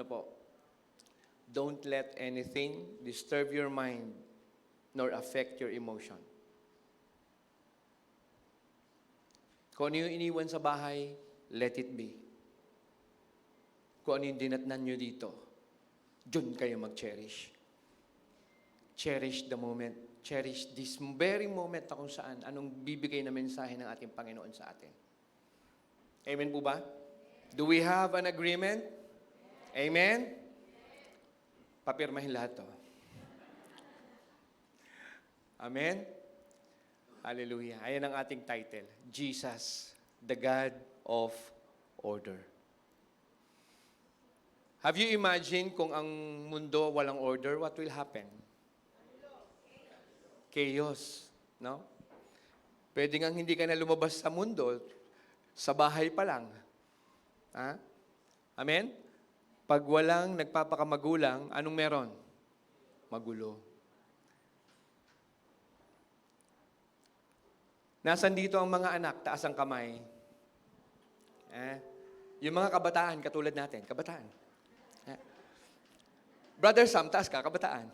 po, don't let anything disturb your mind nor affect your emotion. Kung ano yung iniwan sa bahay, let it be. Kung ano yung dinatnan nyo dito, dun kayo mag-cherish. Cherish the moment. Cherish this very moment na kung saan, anong bibigay na mensahe ng ating Panginoon sa atin. Amen po ba? Do we have an agreement? Amen? Papirmahin lahat to. Amen? Hallelujah. Ayan ang ating title. Jesus, the God of Order. Have you imagined kung ang mundo walang order, what will happen? Chaos. No? Pwede nga hindi ka na lumabas sa mundo, sa bahay pa lang. Ha? Amen? Pag walang nagpapakamagulang, anong meron? Magulo. Nasaan dito ang mga anak? Taas ang kamay. Yung mga kabataan, katulad natin, kabataan. Brother Sam, taas ka, kabataan.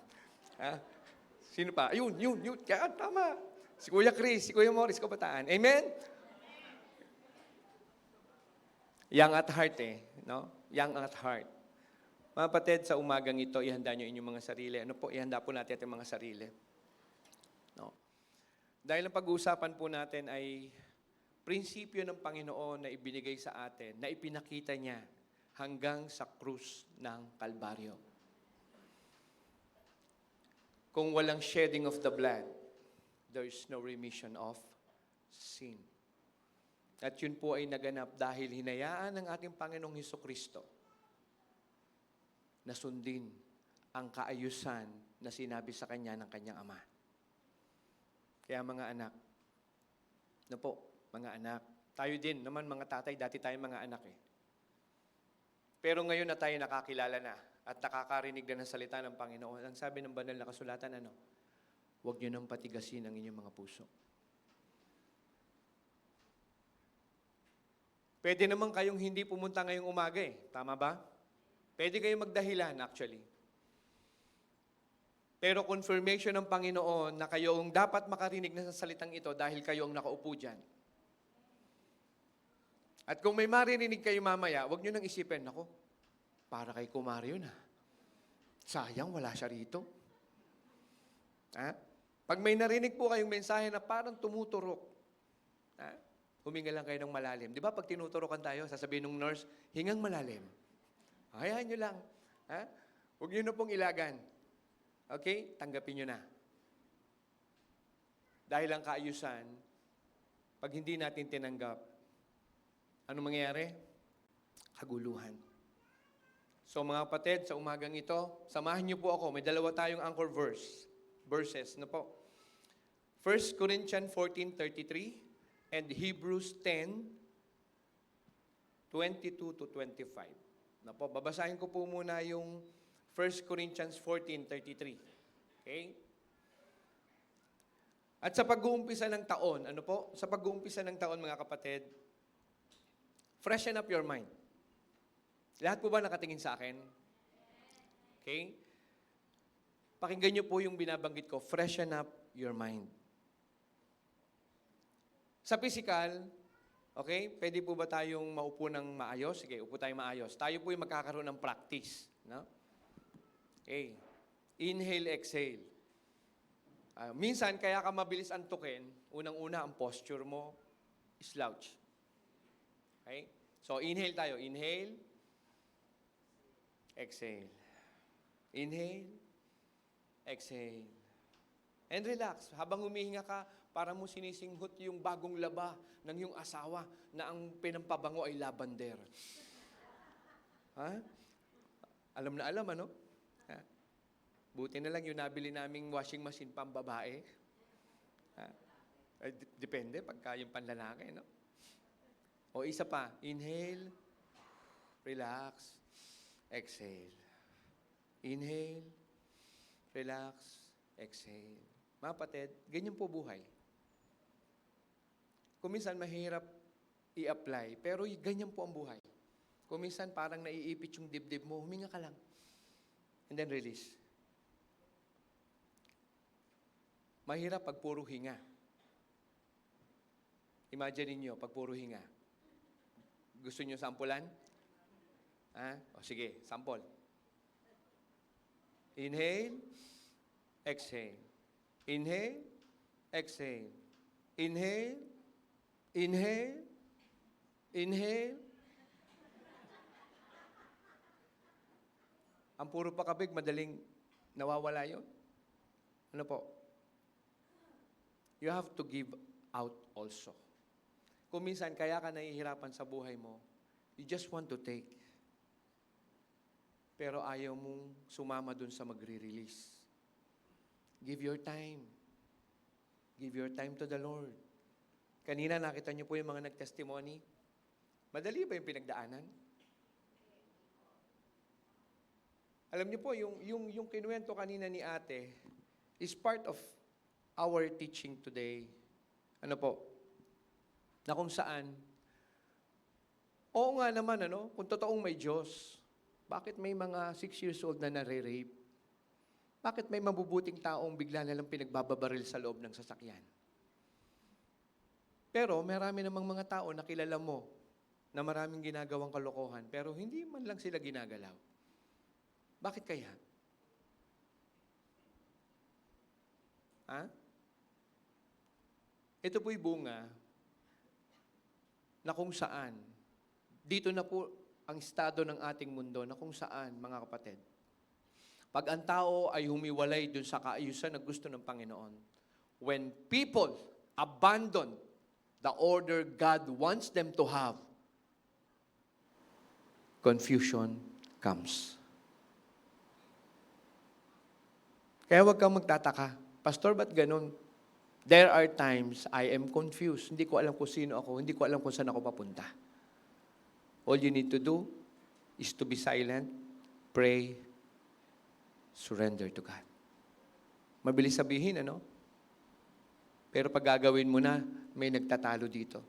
Sino pa? Ayun, yun. Yan, tama. Si Kuya Chris, si Kuya Morris, kabataan. Amen? Young at heart no? Young at heart. Mga kapatid, sa umagang ito, ihanda nyo inyong mga sarili. Ano po? Ihanda po natin ating mga sarili. No? Dahil ang pag-uusapan po natin ay prinsipyo ng Panginoon na ibinigay sa atin, na ipinakita niya hanggang sa krus ng Kalbaryo. Kung walang shedding of the blood, there is no remission of sin. At yun po ay naganap dahil hinayaan ng ating Panginoong Hesukristo na sundin ang kaayusan na sinabi sa Kanya ng Kanyang Ama. Kaya mga anak, no po, mga anak, tayo din naman mga tatay, dati tayo mga anak Pero ngayon na tayo nakakilala na at nakakarinig na ng salita ng Panginoon, ang sabi ng banal na kasulatan, huwag niyo nang patigasin ang inyong mga puso. Pwede naman kayong hindi pumunta ngayong umaga Tama ba? Pwede kayong magdahilan actually. Pero confirmation ng Panginoon na kayong dapat makarinig na sa salitang ito dahil kayo ang nakaupo dyan. At kung may maririnig kayo mamaya, huwag nyo nang isipin, nako, para kay Kumario na. Sayang, wala siya rito. Pag may narinig po kayong mensahe na parang tumuturok, huminga lang kayo ng malalim. Di ba pag tinuturokan tayo, sasabihin ng nurse, hingang malalim. Hayaan nyo lang. Huwag nyo na pong ilagan. Okay? Tanggapin nyo na. Dahil ang kaayusan, pag hindi natin tinanggap, ano mangyayari? Kaguluhan. So mga kapatid, sa umagang ito, samahan niyo po ako. May dalawa tayong anchor verses. Na po? 1 Corinthians 14:33 and Hebrews 10:22-25. Na po, babasahin ko po muna yung 1 Corinthians 14:33. Okay? At sa pag-uumpisa ng taon, Sa pag-uumpisa ng taon, mga kapatid, freshen up your mind. Lahat po ba nakatingin sa akin? Okay? Pakinggan niyo po yung binabanggit ko, freshen up your mind. Sa physical, okay, pwede po ba tayong maupo ng maayos? Sige, upo tayong maayos. Tayo po yung magkakaroon ng practice. No? Okay. Inhale, exhale. Minsan, kaya ka mabilis antukin, unang-una, ang posture mo, slouch. Okay? So, inhale tayo. Inhale, exhale. Inhale, exhale. And relax. Habang humihinga ka, para mo sinisinghot yung bagong laba ng iyong asawa na ang pinampabango ay lavender. Alam na alam, Buti na lang yung nabili naming washing machine pambabae. Depende pagka yung panlalaki, O isa pa, inhale, relax, exhale. Inhale, relax, exhale. Mga kapatid, ganyan po buhay. Kung minsan mahirap i-apply, pero ganyan po ang buhay. Kung minsan parang naiipit yung dibdib mo, huminga ka lang. And then release. Mahirap pag puro hinga. Imagine niyo pag puro hinga. Gusto niyo sampulan? O sige, sample. Inhale, exhale. Inhale, exhale. Inhale, inhale, inhale. Ang puro pakabig, madaling nawawala yun. Ano po? You have to give out also. Kung minsan, kaya ka nahihirapan sa buhay mo, you just want to take. Pero ayaw mong sumama dun sa magre-release. Give your time. Give your time to the Lord. Kanina nakita niyo po yung mga nag-testimony. Madali ba yung pinagdaanan? Alam niyo po, yung kinuwento kanina ni ate is part of our teaching today. Ano po? Na kung saan, oo nga naman, kung totoong may Diyos, bakit may mga 6 years old na nare-rape? Bakit may mabubuting taong bigla na lang pinagbababaril sa loob ng sasakyan? Pero marami namang mga tao na kilala mo na maraming ginagawang kalokohan, pero hindi man lang sila ginagalaw. Bakit kaya? Ito po'y bunga na kung saan, dito na po ang estado ng ating mundo na kung saan, mga kapatid, pag ang tao ay humiwalay dun sa kaayusan na gusto ng Panginoon, when people abandon the order God wants them to have, confusion comes. Kaya huwag kang magtataka, Pastor, ba't ganun? There are times I am confused. Hindi ko alam kung sino ako. Hindi ko alam kung saan ako papunta. All you need to do is to be silent, pray, surrender to God. Mabilis sabihin, Pero pag gagawin mo na, may nagtatalo dito.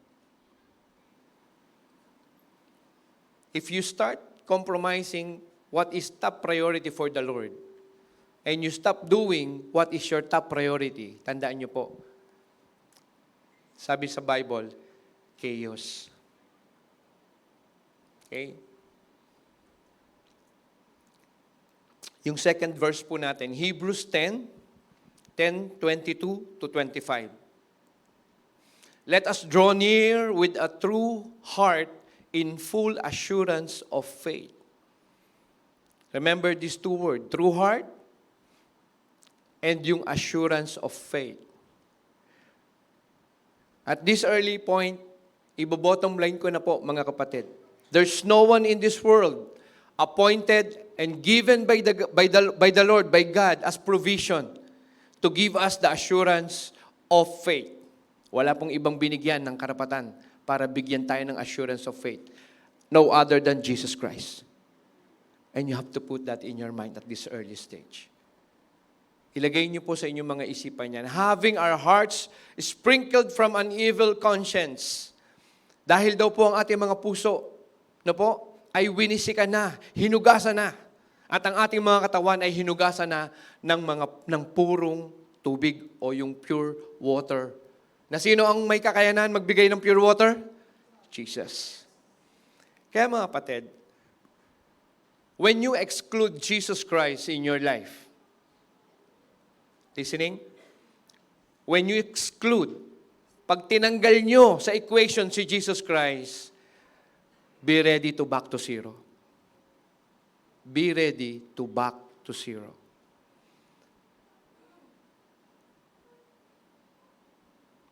If you start compromising what is top priority for the Lord, and you stop doing what is your top priority, tandaan niyo po, sabi sa Bible, chaos. Okay? Yung second verse po natin, Hebrews 10:22 to 25. Let us draw near with a true heart in full assurance of faith. Remember these two words, true heart and yung assurance of faith. At this early point, ibo-bottom line ko na po, mga kapatid. There's no one in this world appointed and given by the Lord, by God, as provision to give us the assurance of faith. Wala pong ibang binigyan ng karapatan para bigyan tayo ng assurance of faith. No other than Jesus Christ. And you have to put that in your mind at this early stage. Ilagay niyo po sa inyong mga isipan yan. Having our hearts sprinkled from an evil conscience. Dahil daw po ang ating mga puso, ay winisikan na, hinugasan na. At ang ating mga katawan ay hinugasan na ng purong tubig o yung pure water. Na sino ang may kakayanan magbigay ng pure water? Jesus. Kaya mga kapatid, when you exclude Jesus Christ in your life, listening? When you exclude, pag tinanggal nyo sa equation si Jesus Christ, be ready to back to zero. Be ready to back to zero.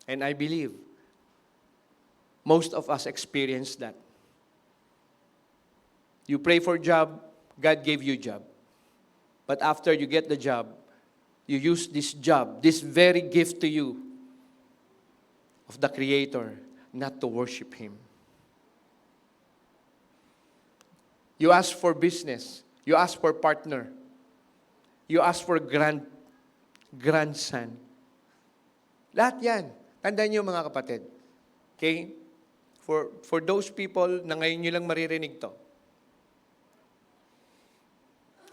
And I believe most of us experience that. You pray for job, God gave you job. But after you get the job, you use this job, this very gift to you of the Creator, not to worship Him. You ask for business. You ask for partner. You ask for grandson. Lahat yan. Tandaan niyo mga kapatid. Okay? For those people na ngayon nyo lang maririnig to,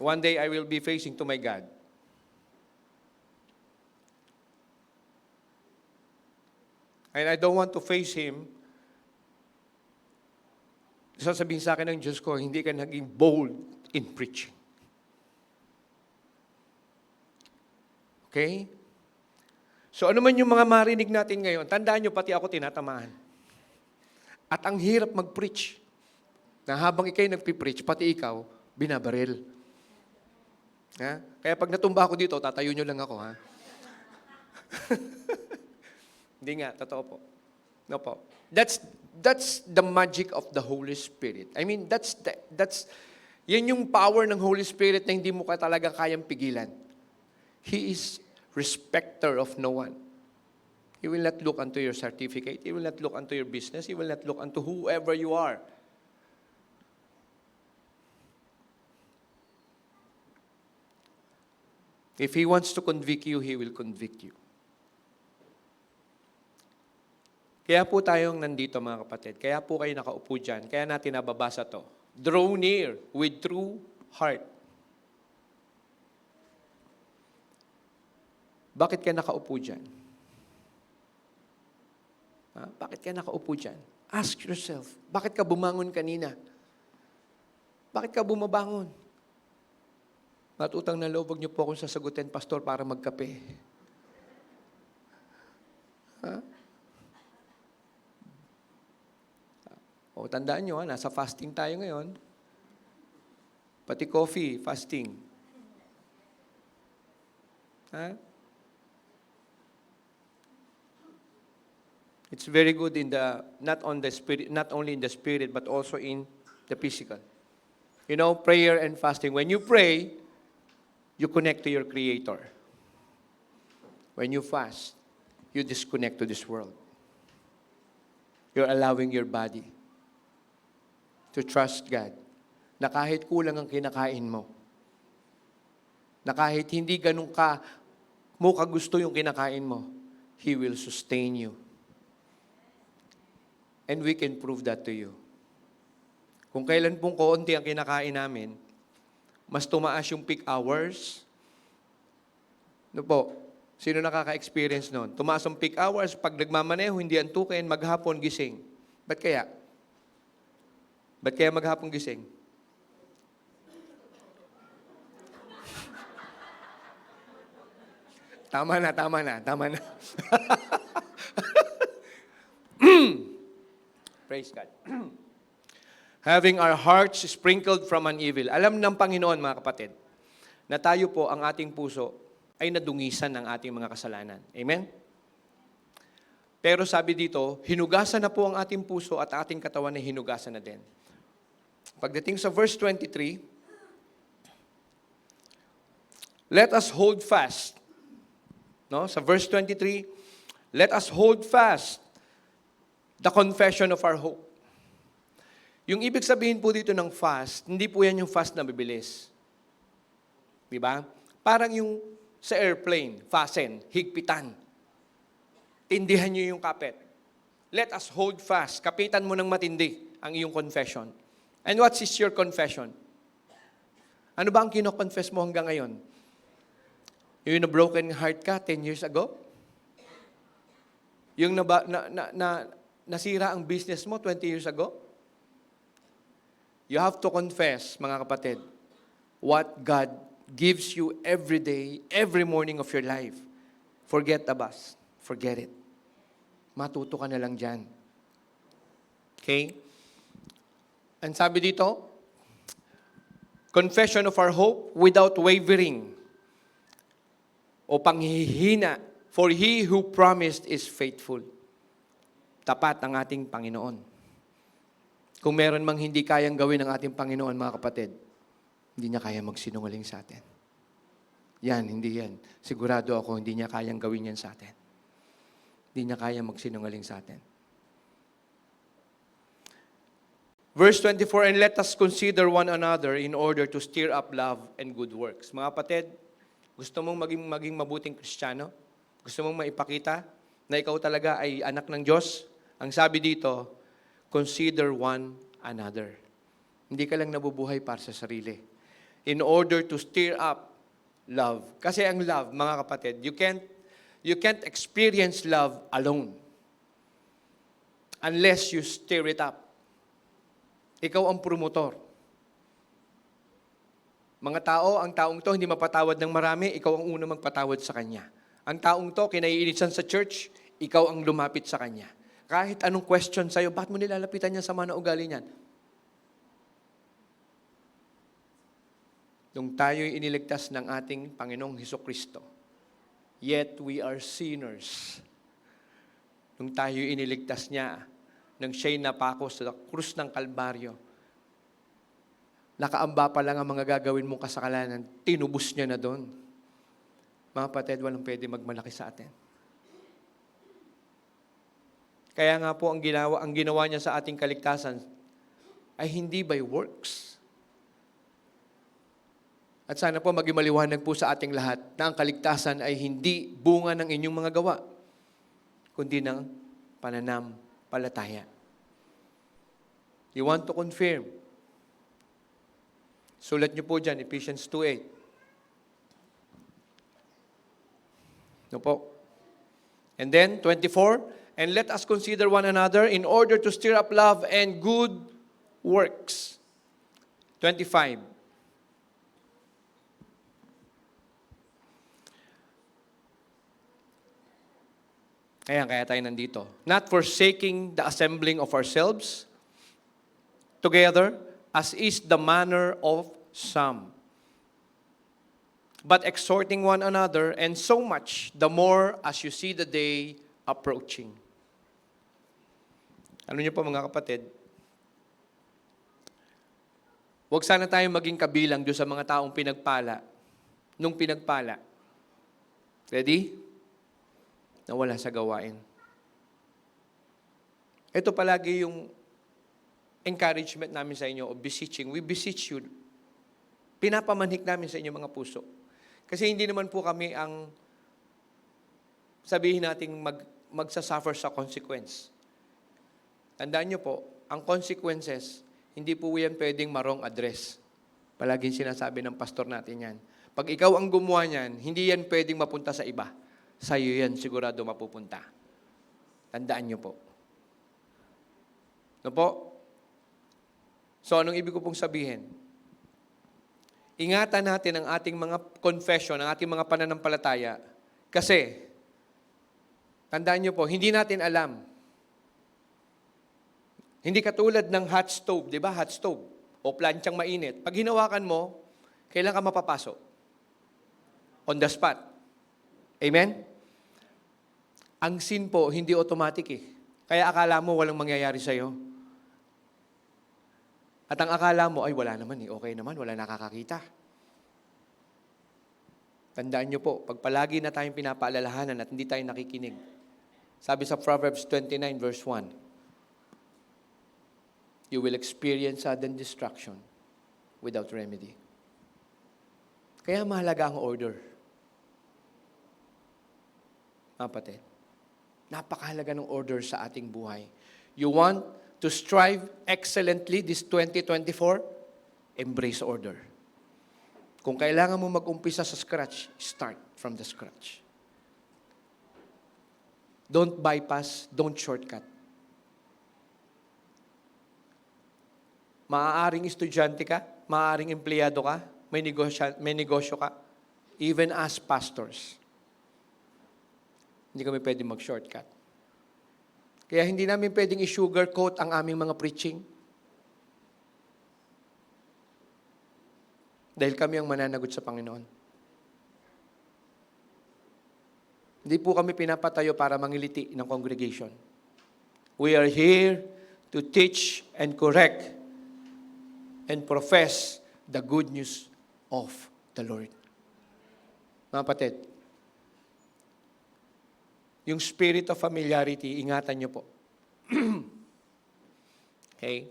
one day I will be facing to my God. And I don't want to face Him. Sasabihin sa akin ng Diyos ko, hindi ka naging bold in preaching. Okay? So ano man yung mga marinig natin ngayon, tandaan nyo, pati ako tinatamaan. At ang hirap mag-preach. Na habang ikay nagpipreach, pati ikaw, binabaril. Ha? Kaya pag natumba ako dito, tatayo nyo lang ako, ha? Hindi nga, totoo po. No po. That's the magic of the Holy Spirit. I mean, yan yung power ng Holy Spirit na hindi mo ka talaga kayang pigilan. He is respecter of no one. He will not look unto your certificate. He will not look unto your business. He will not look unto whoever you are. If He wants to convict you, He will convict you. Kaya po tayong nandito, mga kapatid. Kaya po kayo nakaupo dyan. Kaya natin nababasa to. Draw near with true heart. Bakit ka nakaupo dyan? Ha? Bakit ka nakaupo dyan? Ask yourself, bakit ka bumangon kanina? Bakit ka bumabangon? Matutang na loob, wag niyo po akong sasagutin, Pastor, para magkape. Ha? O, tandaan nyo, nasa fasting tayo ngayon. Pati coffee, fasting. Ha? It's very good in not only in the spirit, but also in the physical. You know, prayer and fasting. When you pray, you connect to your Creator. When you fast, you disconnect to this world. You're allowing your body to trust God, na kahit kulang ang kinakain mo, na kahit hindi ganun mo kagusto yung kinakain mo, He will sustain you. And we can prove that to you. Kung kailan pong konti ang kinakain namin, mas tumaas yung peak hours. No po, sino nakaka-experience nun? Tumaas ang peak hours, pag nagmamaneho, hindi antukin, maghapon gising. Ba't kaya? Ba't kaya maghapong gising? Tama na. Praise God. Having our hearts sprinkled from an evil. Alam ng Panginoon, mga kapatid, na tayo po, ang ating puso, ay nadungisan ng ating mga kasalanan. Amen? Pero sabi dito, hinugasan na po ang ating puso at ating katawan ay hinugasan na din. Pagdating sa verse 23, let us hold fast. No? Sa verse 23, let us hold fast the confession of our hope. Yung ibig sabihin po dito ng fast, hindi po yan yung fast na bibilis. Di ba? Parang yung sa airplane, fasten, higpitan. Tindihan nyo yung kapit. Let us hold fast. Kapitan mo ng matindi ang iyong confession. And what is your confession? Ano ba ang kino-confess mo hanggang ngayon? Yung na-broken heart ka 10 years ago? Yung nasira ang business mo 20 years ago? You have to confess, mga kapatid, what God gives you every day, every morning of your life. Forget the bus. Forget it. Matuto ka na lang dyan. Okay? And sabi dito, confession of our hope without wavering o panghihina, for He who promised is faithful. Tapat ang ating Panginoon. Kung meron mang hindi kayang gawin ng ating Panginoon, mga kapatid, hindi niya kaya magsinungaling sa atin. Yan, hindi yan. Sigurado ako, hindi niya kayang gawin yan sa atin. Hindi niya kaya magsinungaling sa atin. Verse 24, and let us consider one another in order to stir up love and good works. Mga kapatid, gusto mong maging mabuting Kristiyano? Gusto mong maipakita na ikaw talaga ay anak ng Diyos? Ang sabi dito, consider one another. Hindi ka lang nabubuhay para sa sarili. in order to stir up love. Kasi ang love, mga kapatid, you can't experience love alone unless you stir it up. Ikaw ang promotor. Mga tao, ang taong to hindi mapatawad ng marami, ikaw ang unang magpatawad sa kanya. Ang taong to, kinaiinisan sa church, ikaw ang lumapit sa kanya. Kahit anong question sa'yo, bakit mo nilalapitan niya sa mga ugali niyan? Nung tayo'y iniligtas ng ating Panginoong Hesukristo, yet we are sinners. Nung tayo'y iniligtas niya, nang siya'y napako sa krus ng Kalbaryo, nakaamba pa lang ang mga gagawin mong kasalanan, tinubos niya na doon. Mga kapatid, walang pwede magmalaki sa atin. Kaya nga po, ang ginawa niya sa ating kaligtasan ay hindi by works. At sana po maging maliwanag po sa ating lahat na ang kaligtasan ay hindi bunga ng inyong mga gawa, kundi ng pananampalataya. You want to confirm? Sulat niyo po dyan, Ephesians 2:8. No po. And then, 24, and let us consider one another in order to stir up love and good works. 25. Kaya tayo nandito. Not forsaking the assembling of ourselves together, as is the manner of some, but exhorting one another, and so much the more as you see the day approaching. Ano niyo po mga kapatid? Huwag sana tayong maging kabilang doon sa mga taong pinagpala. Nung pinagpala. Ready? Nawala sa gawain. Ito palagi yung encouragement namin sa inyo o beseeching. We beseech you. Pinapamanhik namin sa inyo mga puso. Kasi hindi naman po kami ang sabihin nating magsasuffer sa consequence. Tandaan nyo po, ang consequences, hindi po yan pwedeng marong address. Palaging sinasabi ng pastor natin yan. Pag ikaw ang gumawa niyan, hindi yan pwedeng mapunta sa iba. Sa iyo yan sigurado mapupunta. Tandaan nyo po. No po? So, anong ibig ko pong sabihin? Ingatan natin ang ating mga confession, ang ating mga pananampalataya. Kasi, tandaan nyo po, hindi natin alam. Hindi katulad ng hot stove, di ba? Hot stove. O planchang mainit. Pag hinawakan mo, kailan ka mapapasok? On the spot. Amen? Ang sin po, hindi automatic eh. Kaya akala mo walang mangyayari sa'yo. At ang akala mo, ay wala naman eh, okay naman, wala nakakakita. Tandaan nyo po, pag palagi na tayong pinapaalalahanan at hindi tayo nakikinig. Sabi sa Proverbs 29 verse 1, you will experience sudden destruction without remedy. Kaya mahalaga ang order. Kapatid, napakahalaga ng order sa ating buhay. You want to strive excellently this 2024, embrace order. Kung kailangan mo mag-umpisa sa scratch, start from the scratch. Don't bypass, don't shortcut. Maaaring estudyante ka, maaaring empleyado ka, may negosyo ka, even as pastors. Hindi kami pwedeng mag-shortcut. Kaya hindi namin pwedeng i-sugarcoat ang aming mga preaching. Dahil kami ang mananagot sa Panginoon. Hindi po kami pinapatayo para mangiliti ng congregation. We are here to teach and correct and profess the good news of the Lord. Mga kapatid, yung spirit of familiarity, ingatan nyo po. Okay?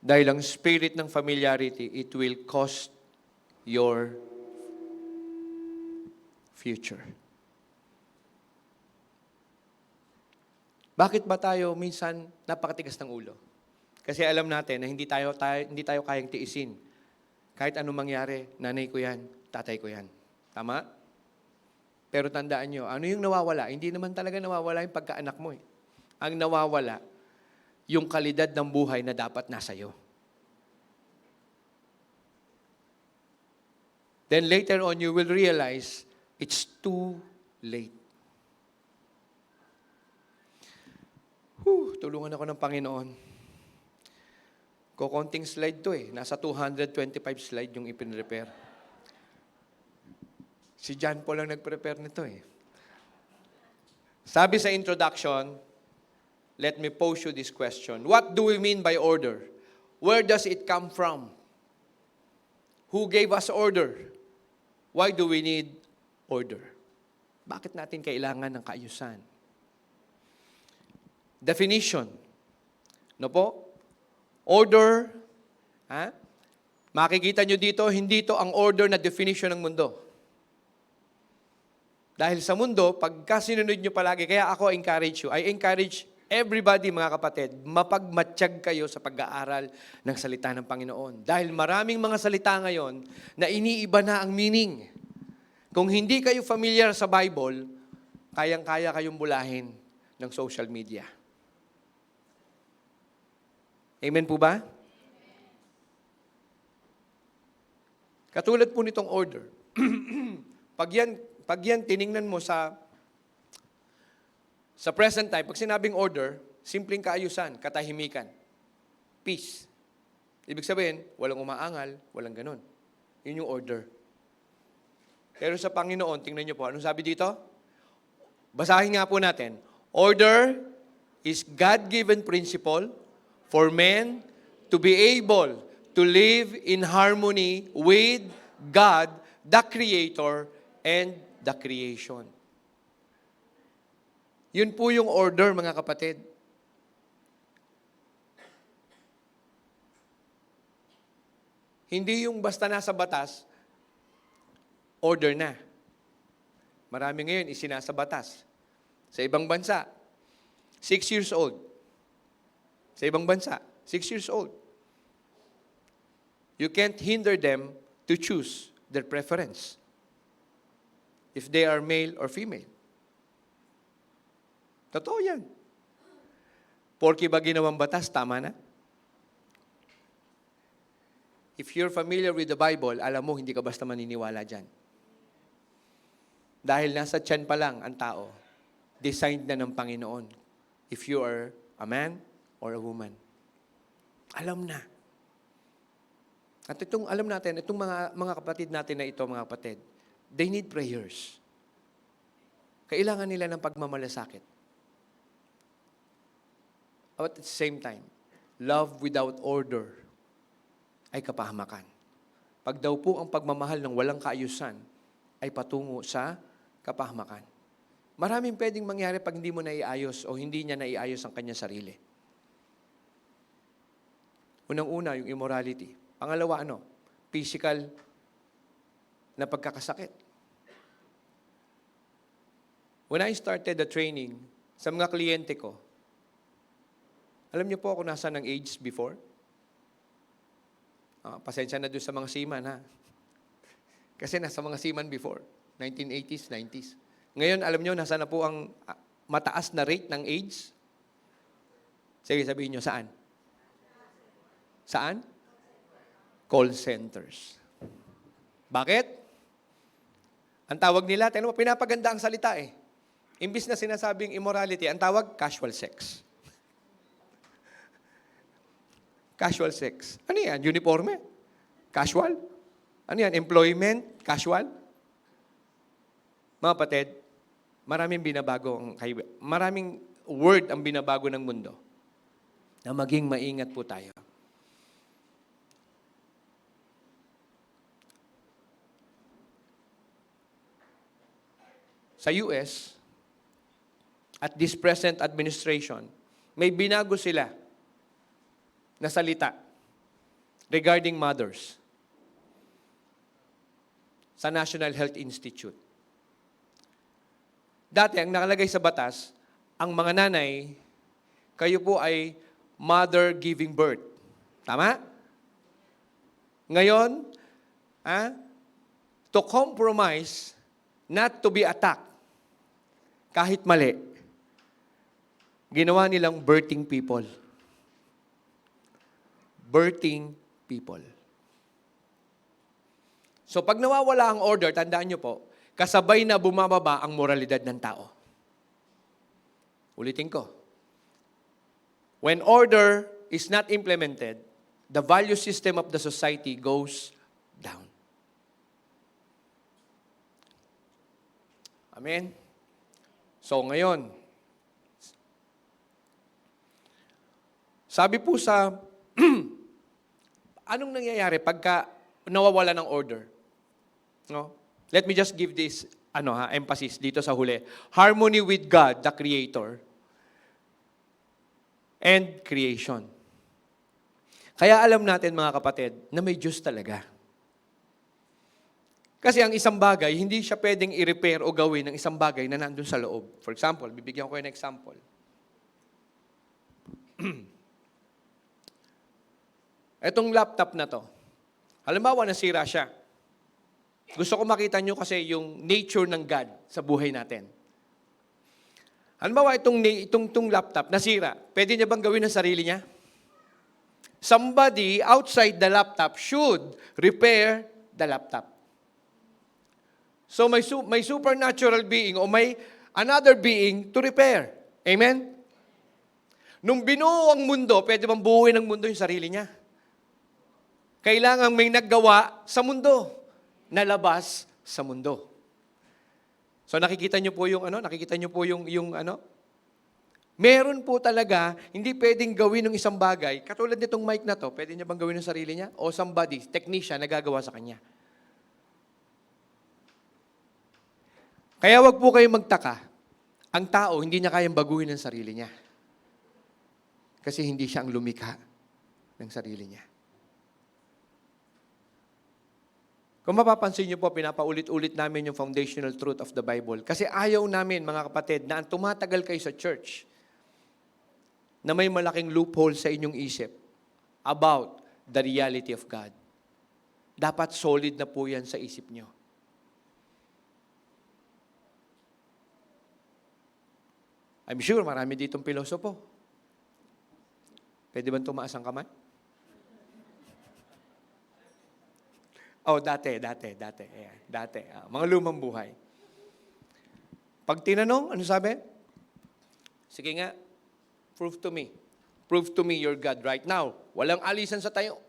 Dahil ang spirit ng familiarity, it will cost your future. Bakit ba tayo minsan napakatigas ng ulo? Kasi alam natin na hindi tayo kayang tiisin. Kahit anong mangyari, nanay ko yan, tatay ko yan. Tama? Pero tandaan nyo, ano yung nawawala? Hindi naman talaga nawawala yung pagkaanak mo eh. Ang nawawala, yung kalidad ng buhay na dapat nasa iyo. Then later on, you will realize it's too late. Tulungan ako ng Panginoon. Kukonting slide to eh. Nasa 225 slide yung ipinrepare. Si John Paul lang nag-prepare nito eh. Sabi sa introduction, let me pose you this question. What do we mean by order? Where does it come from? Who gave us order? Why do we need order? Bakit natin kailangan ng kaayusan? Definition. No po? Order. Makikita nyo dito, hindi ito ang order na definition ng mundo. Dahil sa mundo, pagka sinunod nyo palagi, kaya ako I encourage everybody, mga kapatid, mapagmatsyag kayo sa pag-aaral ng salita ng Panginoon. Dahil maraming mga salita ngayon na iniiba na ang meaning. Kung hindi kayo familiar sa Bible, kayang-kaya kayong bulahin ng social media. Amen po ba? Katulad po nitong order. Pag yan tiningnan mo sa present time, pag sinabing order, simpleng kaayusan, katahimikan, peace. Ibig sabihin, walang umaangal, walang ganun. Yun yung order. Pero sa Panginoon, tingnan nyo po, anong sabi dito? Basahin nga po natin. Order is God-given principle for men to be able to live in harmony with God, the Creator, and the creation. Yun po yung order, mga kapatid. Hindi yung basta nasa batas, order na. Marami ngayon isinasa batas. Sa ibang bansa, 6 years old. Sa ibang bansa, 6 years old. You can't hinder them to choose their preference. If they are male or female. Totoo yan. Porke ba ginawang batas, tama na? If you're familiar with the Bible, alam mo, hindi ka basta maniniwala dyan. Dahil nasa tiyan pa lang ang tao, designed na ng Panginoon. If you are a man or a woman. Alam na. At itong, alam natin, itong mga kapatid natin na ito, mga kapatid, they need prayers. Kailangan nila ng pagmamalasakit. At the same time, love without order ay kapahamakan. Pag daw po ang pagmamahal ng walang kaayusan ay patungo sa kapahamakan. Maraming pwedeng mangyari pag hindi mo naiayos o hindi niya naiayos ang kanyang sarili. Unang-una, yung immorality. Pangalawa, physical na pagkakasakit. When I started the training, sa mga kliyente ko, alam niyo po ako nasa ng age before? Pasensya na doon sa mga seaman, ha? Kasi nasa mga seaman before, 1980s, 90s. Ngayon, alam niyo, nasa na po ang mataas na rate ng age? Sige, sabihin niyo, saan? Saan? Call centers. Bakit? Ang tawag nila, pinapaganda ang salita eh. Imbis na sinasabing immorality, ang tawag, casual sex. Casual sex. Ano yan? Uniforme? Casual? Ano yan? Employment? Casual? Mga kapatid, maraming word ang binabago ng mundo na maging maingat po tayo. Sa US, at this present administration, may binago sila na salita regarding mothers sa National Health Institute. Dati, ang nakalagay sa batas, ang mga nanay, kayo po ay mother giving birth. Tama? Ngayon, to compromise, not to be attacked, kahit mali, ginawa nilang birthing people. Birthing people. So pag nawawala ang order, tandaan nyo po, kasabay na bumababa ang moralidad ng tao. Ulitin ko. When order is not implemented, the value system of the society goes down. Amen? So ngayon, sabi po sa, anong nangyayari pagka nawawala ng order? No? Let me just give this emphasis dito sa huli. Harmony with God, the Creator, and creation. Kaya alam natin mga kapatid na may Diyos talaga. Kasi ang isang bagay, hindi siya pwedeng i-repair o gawin ng isang bagay na nandun sa loob. For example, bibigyan ko kayo ng example. Etong laptop na to, halimbawa nasira siya. Gusto ko makita nyo kasi yung nature ng God sa buhay natin. Halimbawa itong laptop nasira, pwede niya bang gawin ng sarili niya? Somebody outside the laptop should repair the laptop. So may supernatural being o may another being to repair. Amen? Nung binuo ang mundo, pwede bang buuin ng mundo yung sarili niya? Kailangan may naggawa sa mundo, nalabas sa mundo. So nakikita niyo po yung meron po talaga, hindi pwedeng gawin ng isang bagay. Katulad nitong mic na to, pwede niya bang gawin ng sarili niya? O somebody, technician, nagagawa sa kanya. Kaya wag po kayong magtaka. Ang tao, hindi niya kayang baguhin ang sarili niya. Kasi hindi siya ang lumikha ng sarili niya. Kung mapapansin niyo po, pinapaulit-ulit namin yung foundational truth of the Bible. Kasi ayaw namin, mga kapatid, na ang tumatagal kayo sa church, na may malaking loophole sa inyong isip about the reality of God. Dapat solid na po yan sa isip niyo. I'm sure marami ditong pilosopo. Pwede ba tumaas ang kamay? Oh, dati. Ayan, dati. Mga lumang buhay. Pag tinanong, ano sabi? Sige nga, prove to me. Prove to me your God right now. Walang alisan sa tayo.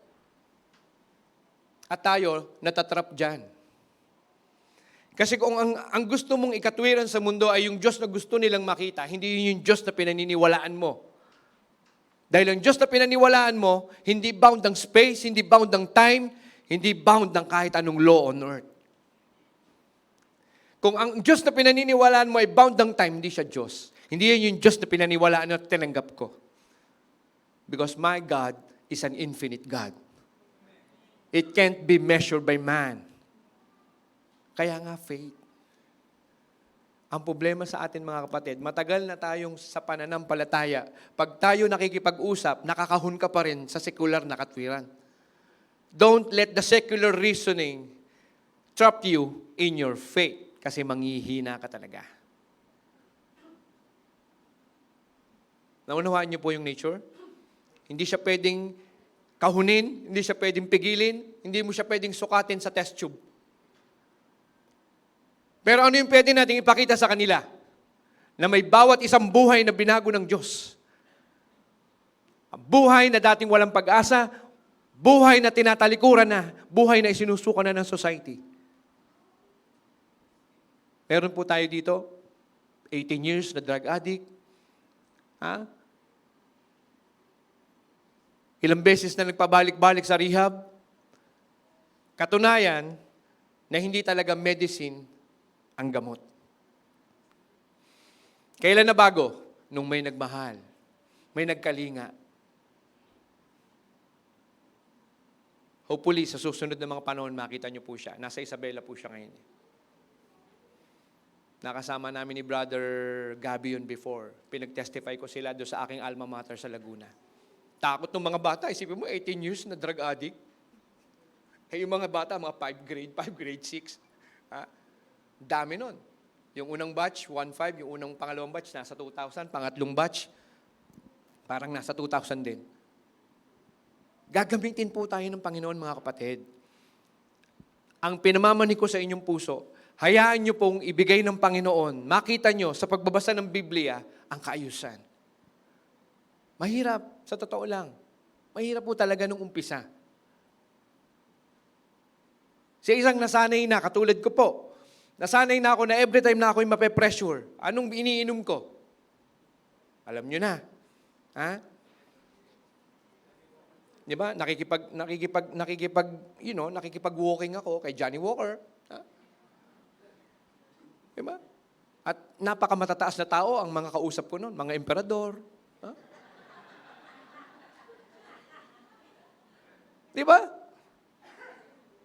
At tayo, natatrap dyan. Kasi kung ang gusto mong ikatwiran sa mundo ay yung Diyos na gusto nilang makita, hindi yun yung Diyos na pinaniniwalaan mo. Dahil ang Diyos na pinaniniwalaan mo, hindi bound ng space, hindi bound ng time, hindi bound ng kahit anong law on earth. Kung ang Diyos na pinaniniwalaan mo ay bound ng time, hindi siya Diyos. Hindi yan yung Diyos na pinaniniwalaan at tinanggap ko. Because my God is an infinite God. It can't be measured by man. Kaya nga faith. Ang problema sa atin mga kapatid, matagal na tayong sa pananampalataya. Pag tayo nakikipag-usap, nakakahon ka pa rin sa sekular na katwiran. Don't let the secular reasoning trap you in your faith kasi manghihina ka talaga. Naunawaan niyo po yung nature? Hindi siya pwedeng kahunin, hindi siya pwedeng pigilin, hindi mo siya pwedeng sukatin sa test tube. Pero ano yung pwede natin ipakita sa kanila? Na may bawat isang buhay na binago ng Diyos. Ang buhay na dating walang pag-asa, buhay na tinatalikuran na, buhay na isinusuka na ng society. Meron po tayo dito, 18 years na drug addict. Ilang beses na nagpabalik-balik sa rehab. Katunayan na hindi talaga medicine ang gamot. Kailan na bago? Nung may nagmahal, may nagkalinga. Hopefully, sa susunod na mga panahon, makita niyo po siya. Nasa Isabela po siya ngayon. Nakasama namin ni Brother Gabi yun before. Pinag-testify ko sila doon sa aking alma mater sa Laguna. Takot ng mga bata. Isipin mo, 18 years na drug addict. Eh, yung mga bata, mga 5 grade 6. Ha? Dami nun. Yung unang batch, 1.5. Yung unang pangalawang batch, nasa 2,000. Pangatlong batch, parang nasa 2,000 din. Gagamitin po tayo ng Panginoon, mga kapatid. Ang pinamamani ko sa inyong puso, hayaan nyo pong ibigay ng Panginoon, makita nyo sa pagbabasa ng Biblia, ang kaayusan. Mahirap, sa totoo lang. Mahirap po talaga nung umpisa. Sa isang nasanay na, katulad ko po, nasanay na ako na every time na ako'y mape-pressure, anong iniinom ko? Alam nyo na. Ha? Di ba? Nakikipag-walking ako kay Johnny Walker. Ha? Di ba? At napakamatataas na tao ang mga kausap ko noon, mga emperador. Ha? Di ba?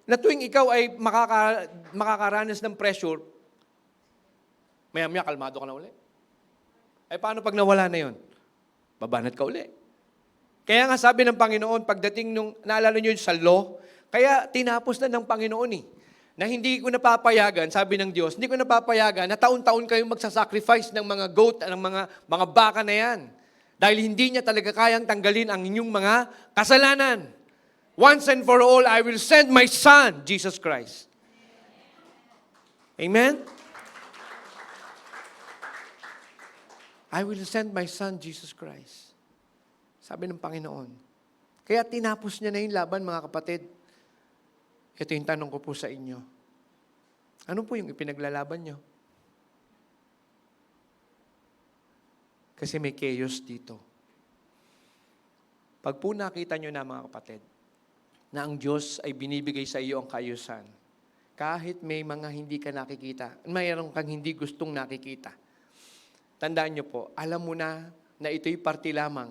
Na tuwing ikaw ay makakaranas ng pressure, maya-maya kalmado ka na uli. Ay paano pag nawala na yon? Babanat ka uli. Kaya nga sabi ng Panginoon, pagdating nung, naalala nyo sa law, kaya tinapos na ng Panginoon na hindi ko napapayagan, sabi ng Diyos, hindi ko napapayagan na taon-taon kayong magsasacrifice ng mga goat, ng mga baka na yan. Dahil hindi niya talaga kayang tanggalin ang inyong mga kasalanan. Once and for all, I will send my Son, Jesus Christ. Amen? I will send my Son, Jesus Christ. Sabi ng Panginoon. Kaya tinapos niya na yung laban, mga kapatid. Ito yung tanong ko po sa inyo. Ano po yung ipinaglalaban niyo? Kasi may chaos dito. Pag po nakita niyo na, mga kapatid, na ang Diyos ay binibigay sa iyo ang kaayusan, kahit may mga hindi ka nakikita, mayroon kang hindi gustong nakikita, tandaan niyo po, alam mo na ito'y parte lamang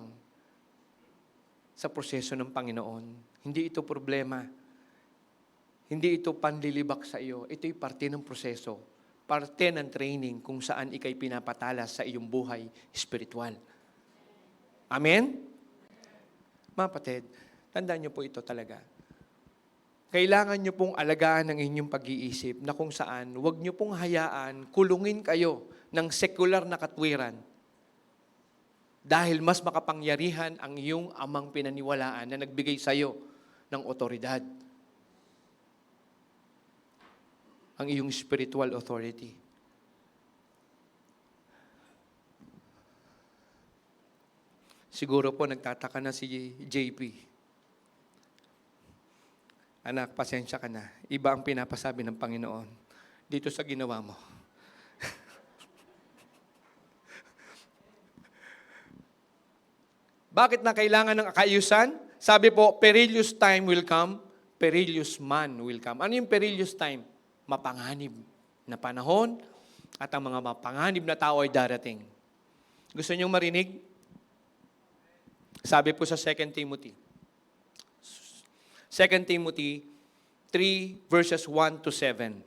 sa proseso ng Panginoon. Hindi ito problema. Hindi ito panlilibak sa iyo. Ito'y parte ng proseso. Parte ng training kung saan ikay pinapatalas sa iyong buhay spiritual. Amen? Mga kapatid, tandaan niyo po ito talaga. Kailangan niyo pong alagaan ang inyong pag-iisip na kung saan huwag niyo pong hayaan, kulungin kayo ng sekular na katwiran. Dahil mas makapangyarihan ang iyong amang pinaniwalaan na nagbigay sa iyo ng otoridad. Ang iyong spiritual authority. Siguro po nagtataka na si JP. Anak, pasensya ka na. Iba ang pinapasabi ng Panginoon dito sa ginawa mo. Bakit na kailangan ng kaayusan? Sabi po, perilous time will come, perilous man will come. Ano yung perilous time? Mapanganib na panahon at ang mga mapanganib na tao ay darating. Gusto niyong marinig? Sabi po sa 2 Timothy. 2 Timothy 3 verses 1 to 7.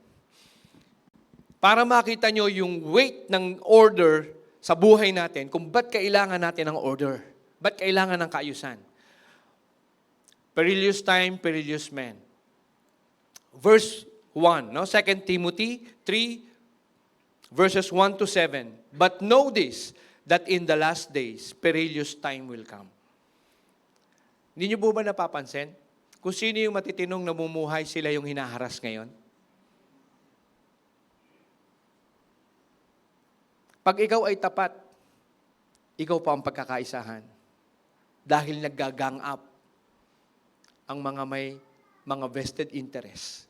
Para makita nyo yung weight ng order sa buhay natin, kung ba't kailangan natin ng order. Ba't kailangan ng kaayusan? Perilous time, perilous man. Verse 1, no? 2 Timothy 3 verses 1 to 7. But know this, that in the last days, perilous time will come. Hindi nyo po ba napapansin? Kung sino yung matitinong namumuhay, sila yung hinaharas ngayon. Pag ikaw ay tapat, ikaw pa ang pagkakaisahan. Dahil nag-gang up ang mga may mga vested interest.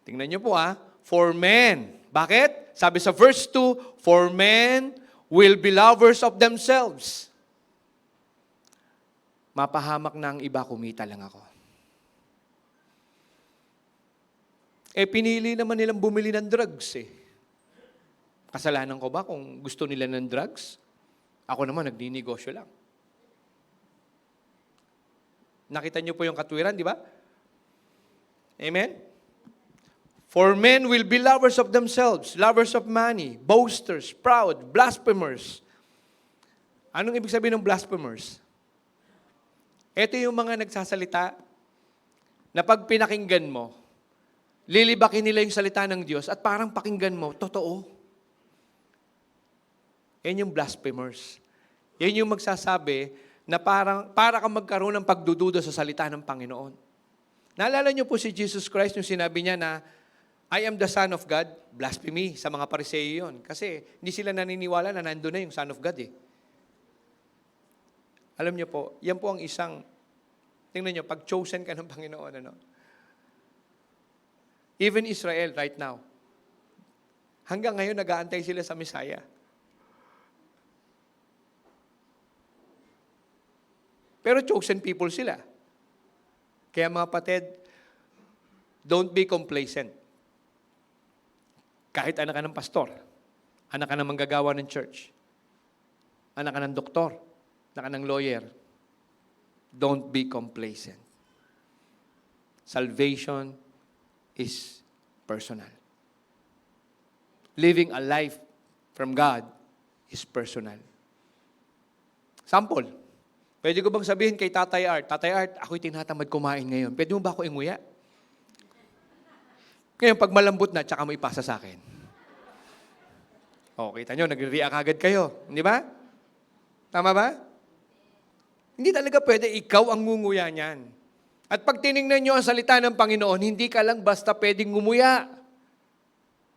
Tingnan nyo po for men. Bakit? Sabi sa verse 2, for men will be lovers of themselves. Mapahamak na ang iba, kumita lang ako. Pinili naman nilang bumili ng drugs Kasalanan ko ba kung gusto nila ng drugs? Ako naman, nagninegosyo lang. Nakita niyo po yung katwiran, di ba? Amen? For men will be lovers of themselves, lovers of money, boasters, proud, blasphemers. Anong ibig sabihin ng blasphemers? Ito yung mga nagsasalita na pag pinakinggan mo, lilibakin nila yung salita ng Diyos at parang pakinggan mo, totoo. Yan yung blasphemers. Yan yung magsasabi na para kang magkaroon ng pagdududa sa salita ng Panginoon. Naalala niyo po si Jesus Christ yung sinabi niya na, I am the Son of God, blasphemy sa mga Pariseo yun. Kasi hindi sila naniniwala na nandun na yung Son of God eh. Alam niyo po, yan po ang isang, tingnan niyo, pag chosen ka ng Panginoon, ano? Even Israel right now, hanggang ngayon nag-aantay sila sa Messiah. Pero chosen people sila. Kaya mga kapatid, don't be complacent. Kahit anak ka ng pastor, anak ka ng manggagawa ng church, anak ka ng doktor, anak ka ng lawyer, don't be complacent. Salvation is personal. Living a life from God is personal. Sample. Pwede ko bang sabihin kay Tatay Art, Tatay Art, ako'y tinatamad kumain ngayon. Pwede mo ba ako inguya? Ngayon, pag malambot na, tsaka mo ipasa sa akin. O, kita nyo, nagre-react agad kayo. Hindi ba? Tama ba? Hindi talaga pwede ikaw ang ngunguya niyan. At pag tinignan nyo ang salita ng Panginoon, hindi ka lang basta pwedeng ngumuya.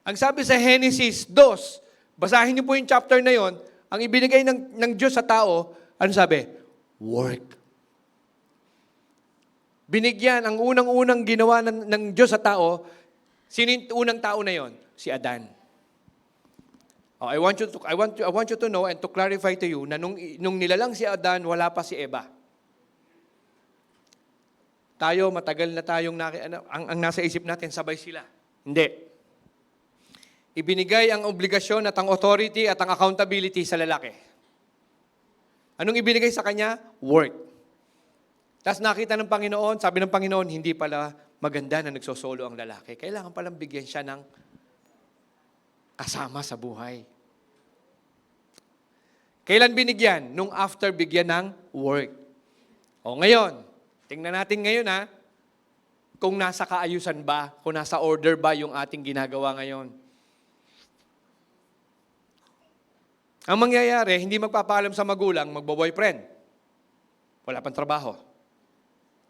Ang sabi sa Genesis 2, basahin niyo po yung chapter na yon, ang ibinigay ng Diyos sa tao, ano sabi? Work. Binigyan, ang unang-unang ginawa ng Diyos sa tao, sino yung unang tao na yon? Si Adan. Oh, I want you to know and to clarify to you na nung nilalang si Adan, wala pa si Eva. Tayo, matagal na tayong, ang nasa isip natin, sabay sila. Hindi. Ibinigay ang obligasyon at ang authority at ang accountability sa lalaki. Anong ibinigay sa kanya? Work. Tapos nakita ng Panginoon, sabi ng Panginoon, hindi pala maganda na nagsosolo ang lalaki. Kailangan palang bigyan siya ng kasama sa buhay. Kailan binigyan? Nung after bigyan ng work. O ngayon, tingnan natin ngayon kung nasa kaayusan ba, kung nasa order ba yung ating ginagawa ngayon. Ang mangyayari, hindi magpapaalam sa magulang, magbo-boyfriend. Wala pang trabaho.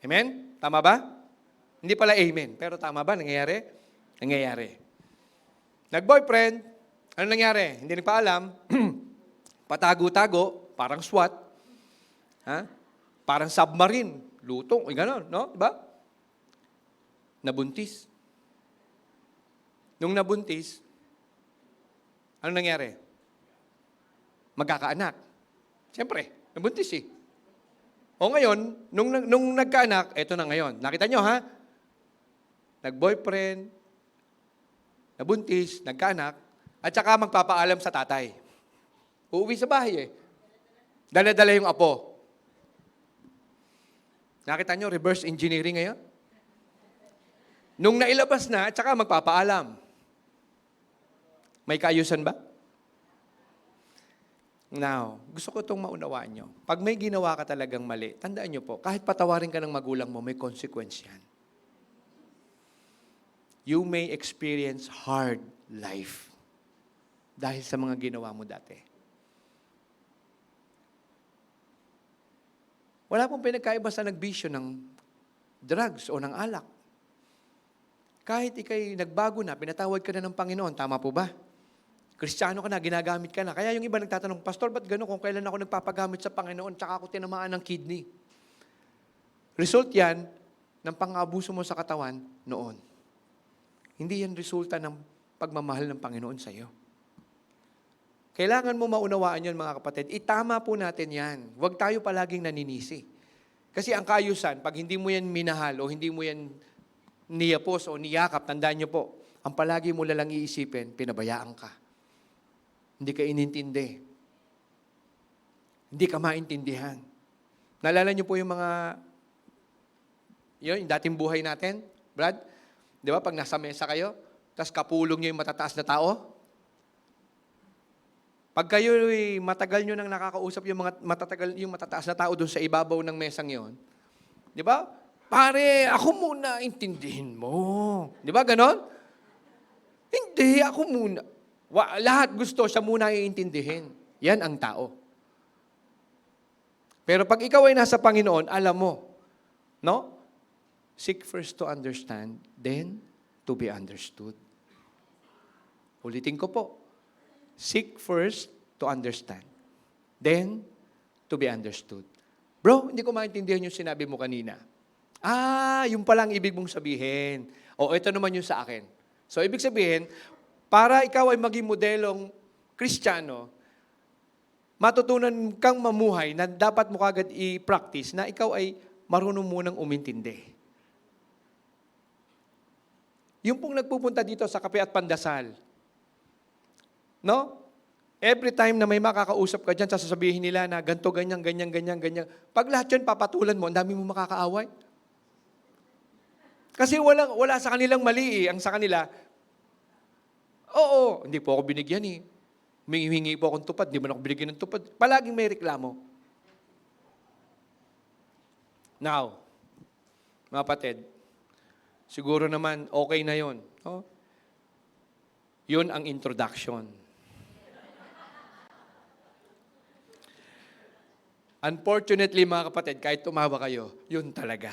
Amen? Tama ba? Hindi pala amen. Pero tama ba? Nangyayari? Nangyayari. Nag-boyfriend, ano nangyari? Hindi nagpaalam. Patago-tago, parang SWAT. Parang submarine. Lutong, gano'n, no? Diba? Nabuntis. Nung nabuntis, ano nangyari? Magkakaanak. Siyempre, nabuntis eh. O ngayon, nung nagkaanak, eto na ngayon. Nakita nyo Nag-boyfriend, nabuntis, nagkaanak, at saka magpapaalam sa tatay. Uuwi sa bahay eh. Dala-dala yung apo. Nakita nyo, reverse engineering ngayon? Nung nailabas na, at saka magpapaalam. May kaayusan ba? Now, gusto ko itong maunawaan nyo. Pag may ginawa ka talagang mali, tandaan nyo po, kahit patawarin ka ng magulang mo, may consequence yan. You may experience hard life dahil sa mga ginawa mo dati. Wala pong pinagkaiba sa nagbisyo ng drugs o ng alak. Kahit ikay nagbago na, pinatawad ka na ng Panginoon, tama po ba? Kristiyano ka na, ginagamit ka na. Kaya yung iba nagtatanong, Pastor, ba't gano'n kung kailan ako nagpapagamit sa Panginoon tsaka ako tinamaan ng kidney? Result yan ng pang-abuso mo sa katawan noon. Hindi yan resulta ng pagmamahal ng Panginoon sa iyo. Kailangan mo maunawaan yun, mga kapatid. Itama po natin yan. Huwag tayo palaging naninisi. Kasi ang kaayusan, pag hindi mo yan minahal o hindi mo yan niyapos o niyakap, tandaan niyo po, ang palagi mo lalang iisipin, pinabayaan ka. Hindi ka inintindi. Hindi ka maintindihan. Naalala niyo po yung yung dating buhay natin, Brad? Di ba, pag nasa mesa kayo, tapos kapulong niyo yung matataas na tao? Pag kayo matagal nyo nang nakakausap yung matataas na tao doon sa ibabaw ng mesang yon, Di ba? Pare, ako muna, intindihin mo. Di ba ganon? Hindi, ako muna. Lahat gusto siya muna iintindihin. Yan ang tao. Pero pag ikaw ay nasa Panginoon, alam mo, no? Seek first to understand, then to be understood. Ulitin ko po. Seek first to understand, then to be understood. Bro, hindi ko maintindihan yung sinabi mo kanina. Yung palang ibig mong sabihin. O, ito naman yung sa akin. So, ibig sabihin, para ikaw ay maging modelong Kristiyano, matutunan kang mamuhay na dapat mo kagad i-practice na ikaw ay marunong munang umintindi. Yung pong nagpupunta dito sa kape at pandasal, no? Every time na may makakausap ka dyan, sasabihin nila na ganto, ganyan, ganyan, ganyan, ganyan. Pag lahat yan papatulan mo, ang dami mo makakaaway. Kasi wala sa kanilang mali eh. Ang sa kanila, oo, hindi po ako binigyan eh. Humingi po akong tupad, di man ako binigyan ng tupad. Palaging may reklamo. Now, mga kapatid, siguro naman okay na yon. Oh? Yun ang introduction. Unfortunately, mga kapatid, kahit tumawa kayo, yun talaga.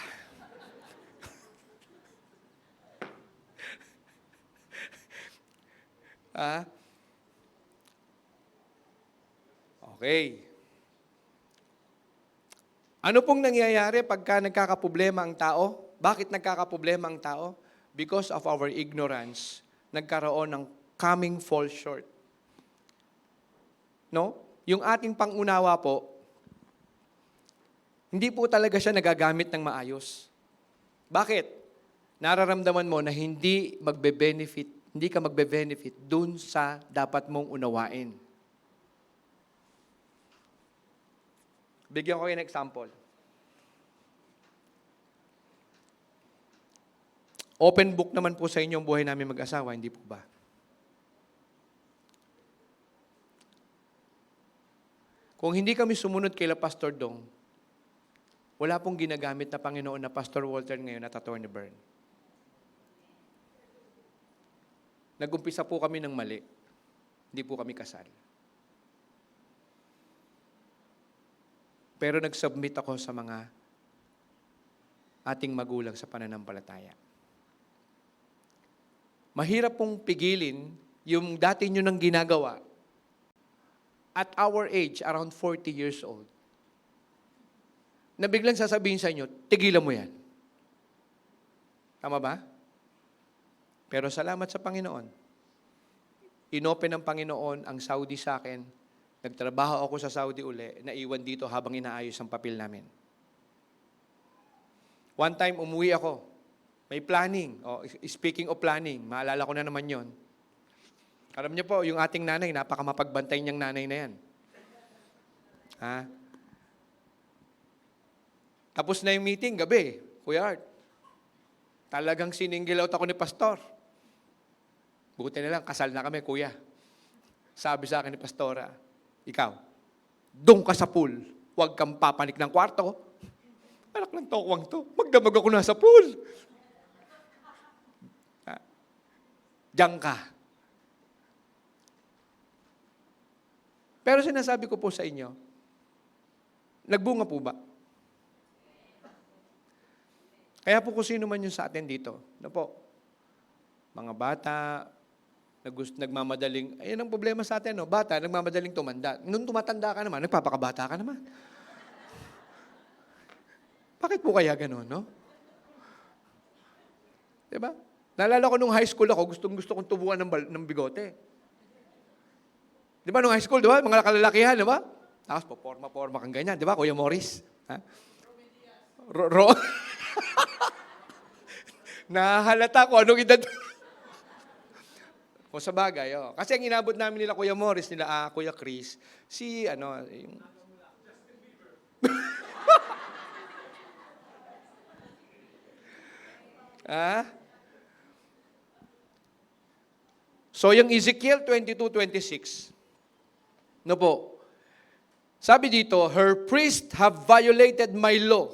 Okay. Ano pong nangyayari pagka nagkakaproblema ang tao? Bakit nagkakaproblema ang tao? Because of our ignorance, nagkaroon ng coming fall short. No? Yung ating pangunawa po, hindi po talaga siya nagagamit ng maayos. Bakit? Nararamdaman mo na hindi ka magbe-benefit dun sa dapat mong unawain. Bigyan ko kayo ng example. Open book naman po sa inyo ang buhay namin mag-asawa, hindi po ba? Kung hindi kami sumunod kay Pastor Dong, wala pong ginagamit na Panginoon na Pastor Walter ngayon at Attorney Bern. Nag-umpisa po kami ng mali. Hindi po kami kasal. Pero nag-submit ako sa mga ating magulang sa pananampalataya. Mahirap pong pigilin yung dati nyo nang ginagawa at our age, around 40 years old, na biglang sasabihin sa inyo, tigilan mo yan. Tama ba? Pero salamat sa Panginoon. Inopen ng Panginoon ang Saudi sa akin. Nagtrabaho ako sa Saudi uli, naiwan dito habang inaayos ang papel namin. One time, umuwi ako. May planning. Speaking of planning, maalala ko na naman yon. Alam niyo po, yung ating nanay, napakamapagbantay niyang nanay na yan. Tapos na yung meeting, gabi, Kuya Art. Talagang siningil out ako ni Pastor. Buti na lang, kasal na kami, Kuya. Sabi sa akin ni Pastora, ikaw, doon ka sa pool, huwag kang papanik ng kwarto. Anak ng tokwang to, magdamag ako na sa pool. Diyan ka. Pero sinasabi ko po sa inyo, nagbunga po ba? Kaya po kung sino man yung sa atin dito, ano po, mga bata, nagmamadaling, ayun ang problema sa atin, no? Bata, nagmamadaling tumanda. Nung tumatanda ka naman, nagpapakabata ka naman. Bakit po kaya gano'n, no? Diba? Naalala ko nung high school ako, gusto kong tubuan ng bigote. Di ba, nung high school, di ba? Mga kalalakihan, di ba? Tapos, forma kang ganyan, di ba, Kuya Morris? Ha? Nahalata ko, anong edad? O sa bagay, Kasi ang inabot namin nila Kuya Morris, nila Kuya Chris, yung... So, yung Ezekiel 22:26, no po, sabi dito, her priests have violated my law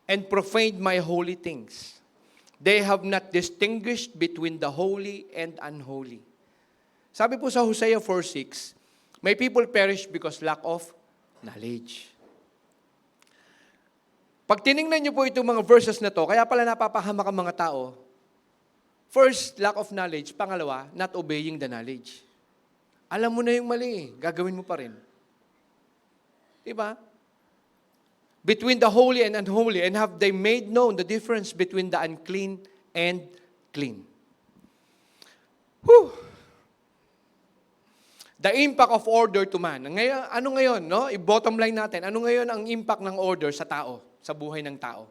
and profaned my holy things. They have not distinguished between the holy and unholy. Sabi po sa Hosea 4:6, my people perish because lack of knowledge. Pag tiningnan niyo po itong mga verses na to, kaya pala napapahamak ang mga tao. First, lack of knowledge. Pangalawa, not obeying the knowledge. Alam mo na yung mali, gagawin mo pa rin. Diba? Between the holy and unholy, and have they made known the difference between the unclean and clean. Whew! The impact of order to man. Ngayon, ano ngayon, no? I-bottom line natin. Ano ngayon ang impact ng order sa tao, sa buhay ng tao?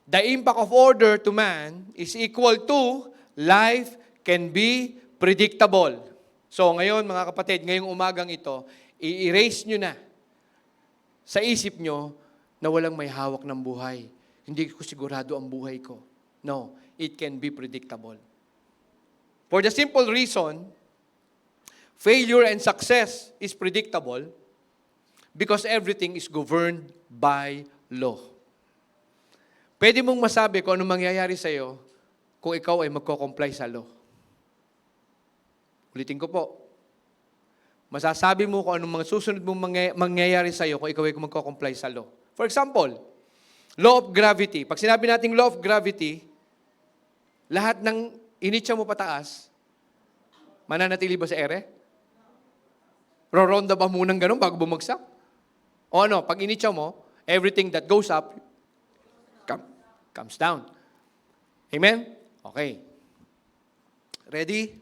The impact of order to man is equal to life can be predictable. So ngayon, mga kapatid, ngayong umagang ito, i-erase nyo na sa isip nyo na walang may hawak ng buhay. Hindi ko sigurado ang buhay ko. No, it can be predictable. For the simple reason, failure and success is predictable because everything is governed by law. Pwede mong masabi kung anong mangyayari sa'yo kung ikaw ay magko-comply sa law. Ulitin ko po. Masasabi mo kung anong mga susunod mong mangyayari sa'yo kung ikaw ay magko-comply sa law. For example, law of gravity. Pag sinabi nating law of gravity, lahat ng initsa mo pataas, mananatili ba sa ere? Roronda ba munang ganun bago bumagsak? O ano, pag initsa mo, everything that goes up, comes down. Amen? Okay. Ready?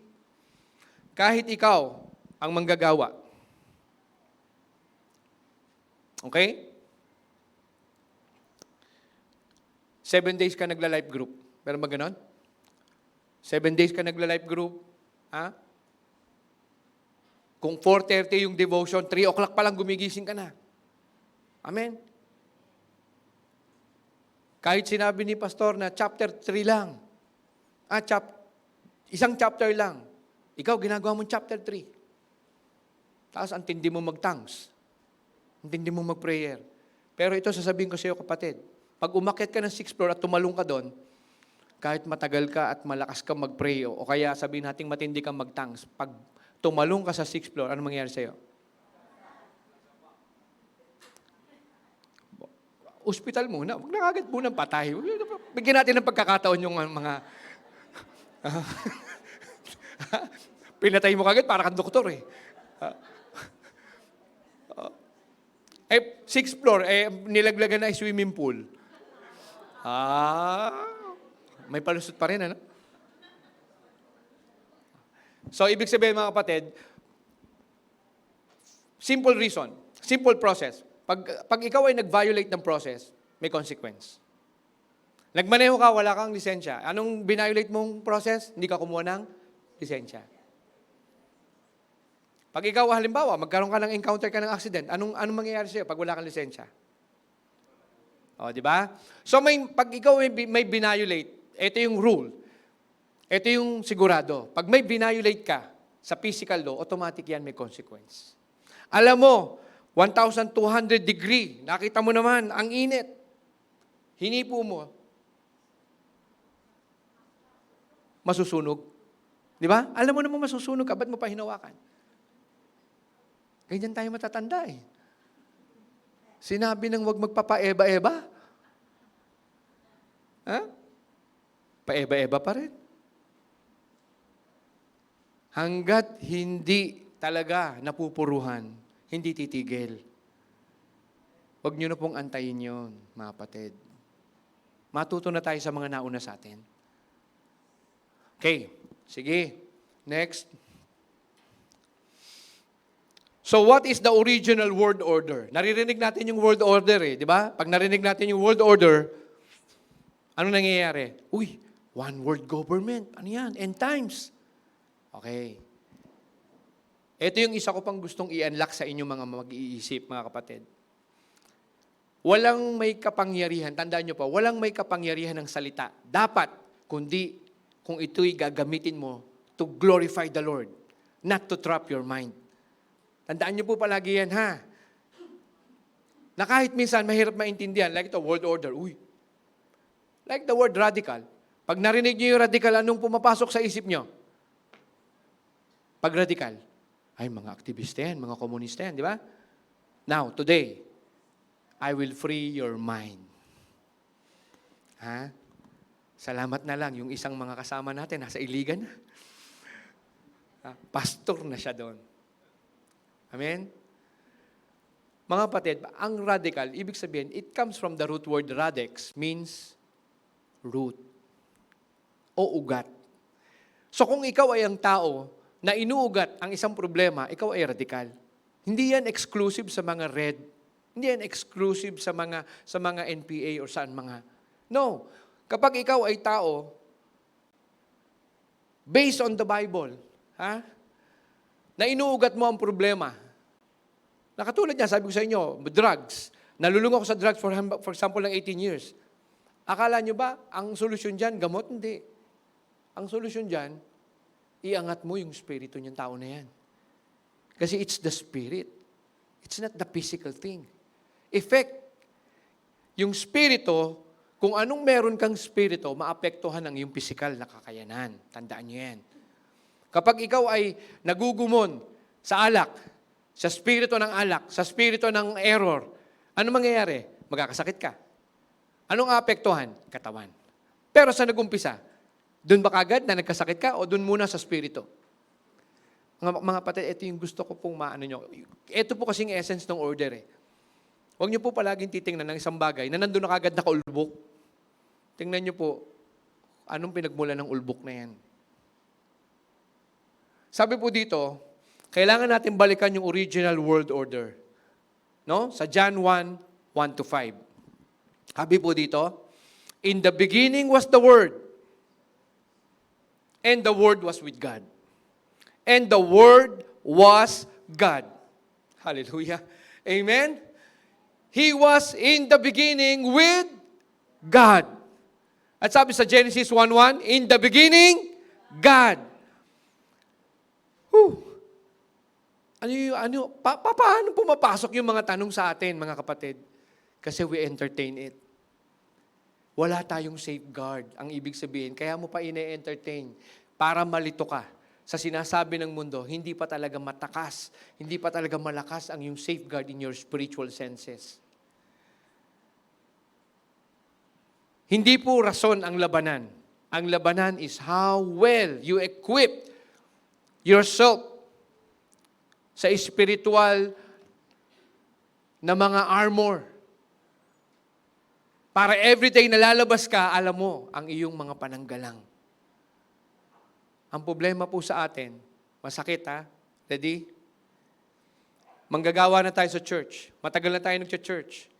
Kahit ikaw ang manggagawa. Okay? 7 days ka nagla-life group. Meron ba ganon? 7 days ka nagla-life group. Ha? Kung 4:30 yung devotion, 3 o'clock pa lang gumigising ka na. Amen? Kahit sinabi ni pastor na chapter 3 lang. Isang chapter lang. Ikaw, ginagawa mong chapter 3. Tapos, antindi mo mag-tongues. Antindi mo mag-prayer. Pero ito, sasabihin ko sa iyo, kapatid, pag umakyat ka ng 6th floor at tumalong ka doon, kahit matagal ka at malakas ka mag-pray, o kaya sabihin natin matindi kang mag-tongues, pag tumalong ka sa 6th floor, ano mangyayari sa iyo? Hospital muna. Huwag na kagad muna patay. Bigyan natin ng pagkakataon yung mga... Pinatay mo kagad para kang doktor eh. 6th floor, nilaglagan na swimming pool. May palusot pa rin, ano? So, ibig sabihin mga kapatid, simple reason, simple process. Pag ikaw ay nag-violate ng process, may consequence. Nagmaneho ka, wala kang lisensya. Anong binviolate mong process? Hindi ka kumuha ng lisensya. Pag ikaw, halimbawa, magkaroon ka ng encounter ka ng accident, anong mangyayari sa'yo pag wala kang lisensya? O, di ba? So, pag ikaw may binviolate, ito yung rule. Ito yung sigurado. Pag may binviolate ka sa physical law, automatic yan may consequence. Alam mo, 1,200 degree, nakita mo naman, ang init. Hinipo mo. Masusunog. Di ba? Alam mo naman masusunog ka, ba't mo pa hinawakan? Ganyan tayo matatanda eh. Sinabi ng huwag magpapa-eba-eba. Ha? Pa-eba-eba pa rin. Hanggat hindi talaga napupuruhan, hindi titigil. Huwag nyo na pong antayin yun, mga kapatid. Matuto na tayo sa mga nauna sa atin. Okay, sige. Next. So what is the original world order? Naririnig natin yung world order eh, di ba? Pag narinig natin yung world order, ano nangyayari? Uy, one world government. Ano yan? End times. Okay. Ito yung isa ko pang gustong i-unlock sa inyong mga mag-iisip, mga kapatid. Walang may kapangyarihan, tandaan nyo pa, walang may kapangyarihan ng salita. Dapat, kundi kung ito'y gagamitin mo to glorify the Lord, not to trap your mind. Tandaan nyo po palagi yan, ha? Na kahit minsan mahirap maintindihan, like the world order, like the word radical. Pag narinig niyo yung radical, anong pumapasok sa isip niyo? Pag radical, ay mga aktivista yan, mga komunista yan, di ba? Now, today, I will free your mind. Ha? Salamat na lang, yung isang mga kasama natin, nasa Iligan na. Pastor na siya doon. Amen? Mga kapatid, ang radical, ibig sabihin, it comes from the root word radex, means root o ugat. So kung ikaw ay ang tao na inuugat ang isang problema, ikaw ay radical. Hindi yan exclusive sa mga red. Hindi yan exclusive sa mga NPA or saan mga. No. Kapag ikaw ay tao, based on the Bible, na inuugat mo ang problema. Nakatulad niya, sabi ko sa inyo, drugs. Nalulung ako sa drugs for example ng 18 years. Akala nyo ba, ang solusyon dyan, gamot? Hindi. Ang solusyon dyan, iangat mo yung spirito niyang tao na yan. Kasi it's the spirit. It's not the physical thing. Effect. Yung spirito, kung anong meron kang spirito, maapektuhan ang iyong physical na kakayanan. Tandaan niyo yan. Kapag ikaw ay nagugumon sa alak, sa spirito ng alak, sa spirito ng error, ano mangyayari? Magkakasakit ka. Anong aapektuhan? Katawan. Pero sa nagumpisa, doon ba kagad na nagkasakit ka o doon muna sa spirito? Mga kapatid, ito yung gusto ko pong maano nyo. Ito po kasing essence ng order . Huwag nyo po palaging titingnan ng isang bagay na nandun na kagad nakaulbok. Tingnan nyo po, anong pinagmula ng ulbok na yan. Sabi po dito, kailangan natin balikan yung original world order. No? Sa John 1, 1-5. Sabi po dito, in the beginning was the Word, and the Word was with God. And the Word was God. Hallelujah. Amen? He was in the beginning with God. At sabi sa Genesis 1:1, in the beginning, God. Paano pumapasok yung mga tanong sa atin, mga kapatid? Kasi we entertain it. Wala tayong safeguard, ang ibig sabihin. Kaya mo pa ine-entertain para malito ka sa sinasabi ng mundo, hindi pa talaga matakas, hindi pa talaga malakas ang yung safeguard in your spiritual senses. Hindi po rason ang labanan. Ang labanan is how well you equip yourself sa spiritual na mga armor. Para everyday na lalabas ka, alam mo ang iyong mga pananggalang. Ang problema po sa atin, masakit Ready? Manggagawa na tayo sa church. Matagal na tayo nag-church.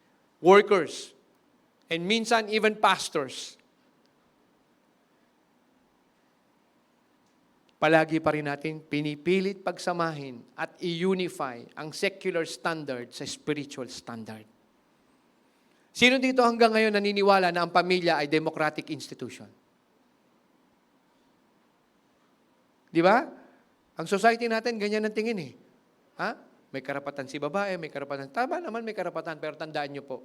Workers. And minsan, even pastors. Palagi pa rin natin pinipilit pagsamahin at i-unify ang secular standard sa spiritual standard. Sino dito hanggang ngayon naniniwala na ang pamilya ay democratic institution? Di ba? Ang society natin, ganyan ang tingin . May karapatan si babae, may karapatan. Tama naman may karapatan, pero tandaan nyo po,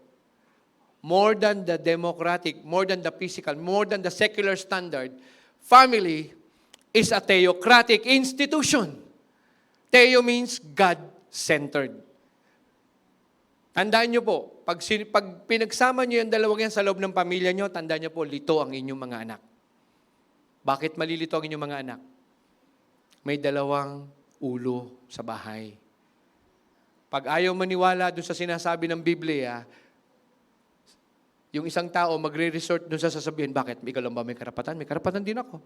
more than the democratic, more than the physical, more than the secular standard, family is a theocratic institution. Theo means God-centered. Tandaan nyo po, pag pinagsama nyo yung dalawang yan sa loob ng pamilya nyo, tandaan nyo po, lito ang inyong mga anak. Bakit malilito ang inyong mga anak? May dalawang ulo sa bahay. Pag ayaw maniwala doon sa sinasabi ng Biblia, yung isang tao magre-resort doon sa sasabihin, bakit? Ikaw lang ba may karapatan? May karapatan din ako.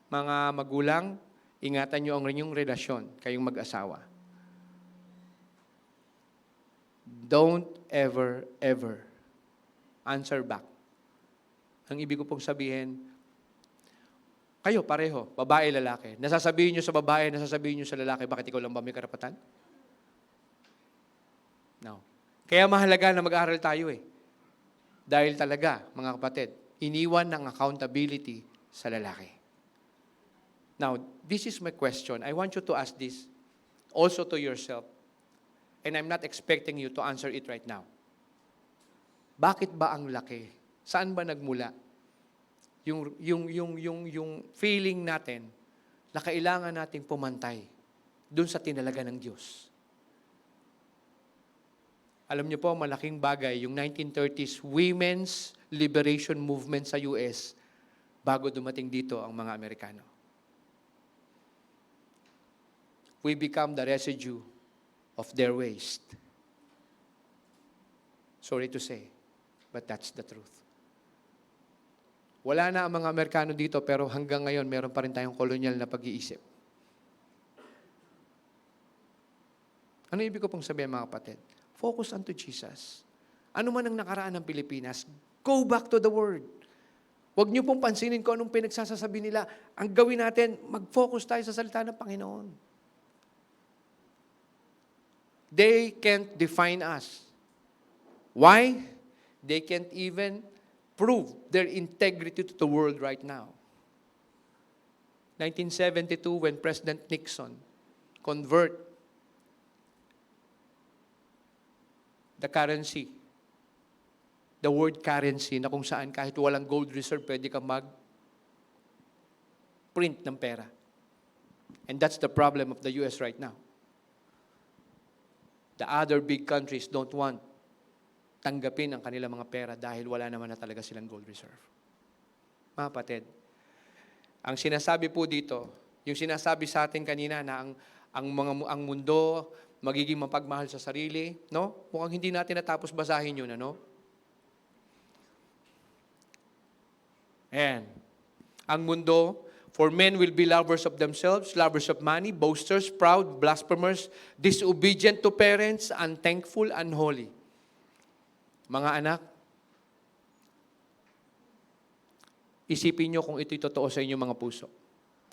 Mga magulang, ingatan nyo ang inyong relasyon, kayong mag-asawa. Don't ever answer back. Ang ibig ko pong sabihin, kayo pareho, babae, lalaki. Nasasabihin nyo sa babae, nasasabihin nyo sa lalaki, bakit ikaw lang ba may karapatan? No. Kaya mahalaga na mag-aaral tayo . Dahil talaga, mga kapatid, iniwan ng accountability sa lalaki. Now, this is my question. I want you to ask this also to yourself. And I'm not expecting you to answer it right now. Bakit ba ang laki? Saan ba nagmula? Yung feeling natin na kailangan nating pumantay dun sa tinalaga ng Diyos. Alam niyo po, malaking bagay yung 1930s women's liberation movement sa US bago dumating dito ang mga Amerikano. We become the residue of their waste. Sorry to say, but that's the truth. Wala na ang mga Amerikano dito, pero hanggang ngayon, meron pa rin tayong kolonyal na pag-iisip. Ano ibig ko pong sabihin, mga kapatid? Focus unto Jesus. Ano man ang nakaraan ng Pilipinas, go back to the Word. Huwag niyo pong pansinin kung anong pinagsasasabi nila. Ang gawin natin, mag-focus tayo sa salita ng Panginoon. They can't define us. Why? They can't even prove their integrity to the world right now. 1972, when President Nixon convert the currency, the word currency, na kung saan kahit walang gold reserve, pwede ka mag-print ng pera. And that's the problem of the US right now. The other big countries don't want tanggapin ang kanilang mga pera dahil wala naman na talaga silang gold reserve. Mga kapatid, ang sinasabi po dito, yung sinasabi sa atin kanina na ang mundo magiging mapagmahal sa sarili, no? Mukhang hindi natin natapos basahin yun, ano? And ang mundo, for men will be lovers of themselves, lovers of money, boasters, proud, blasphemers, disobedient to parents, unthankful, unholy. Mga anak, isipin nyo kung ito'y totoo sa inyong mga puso.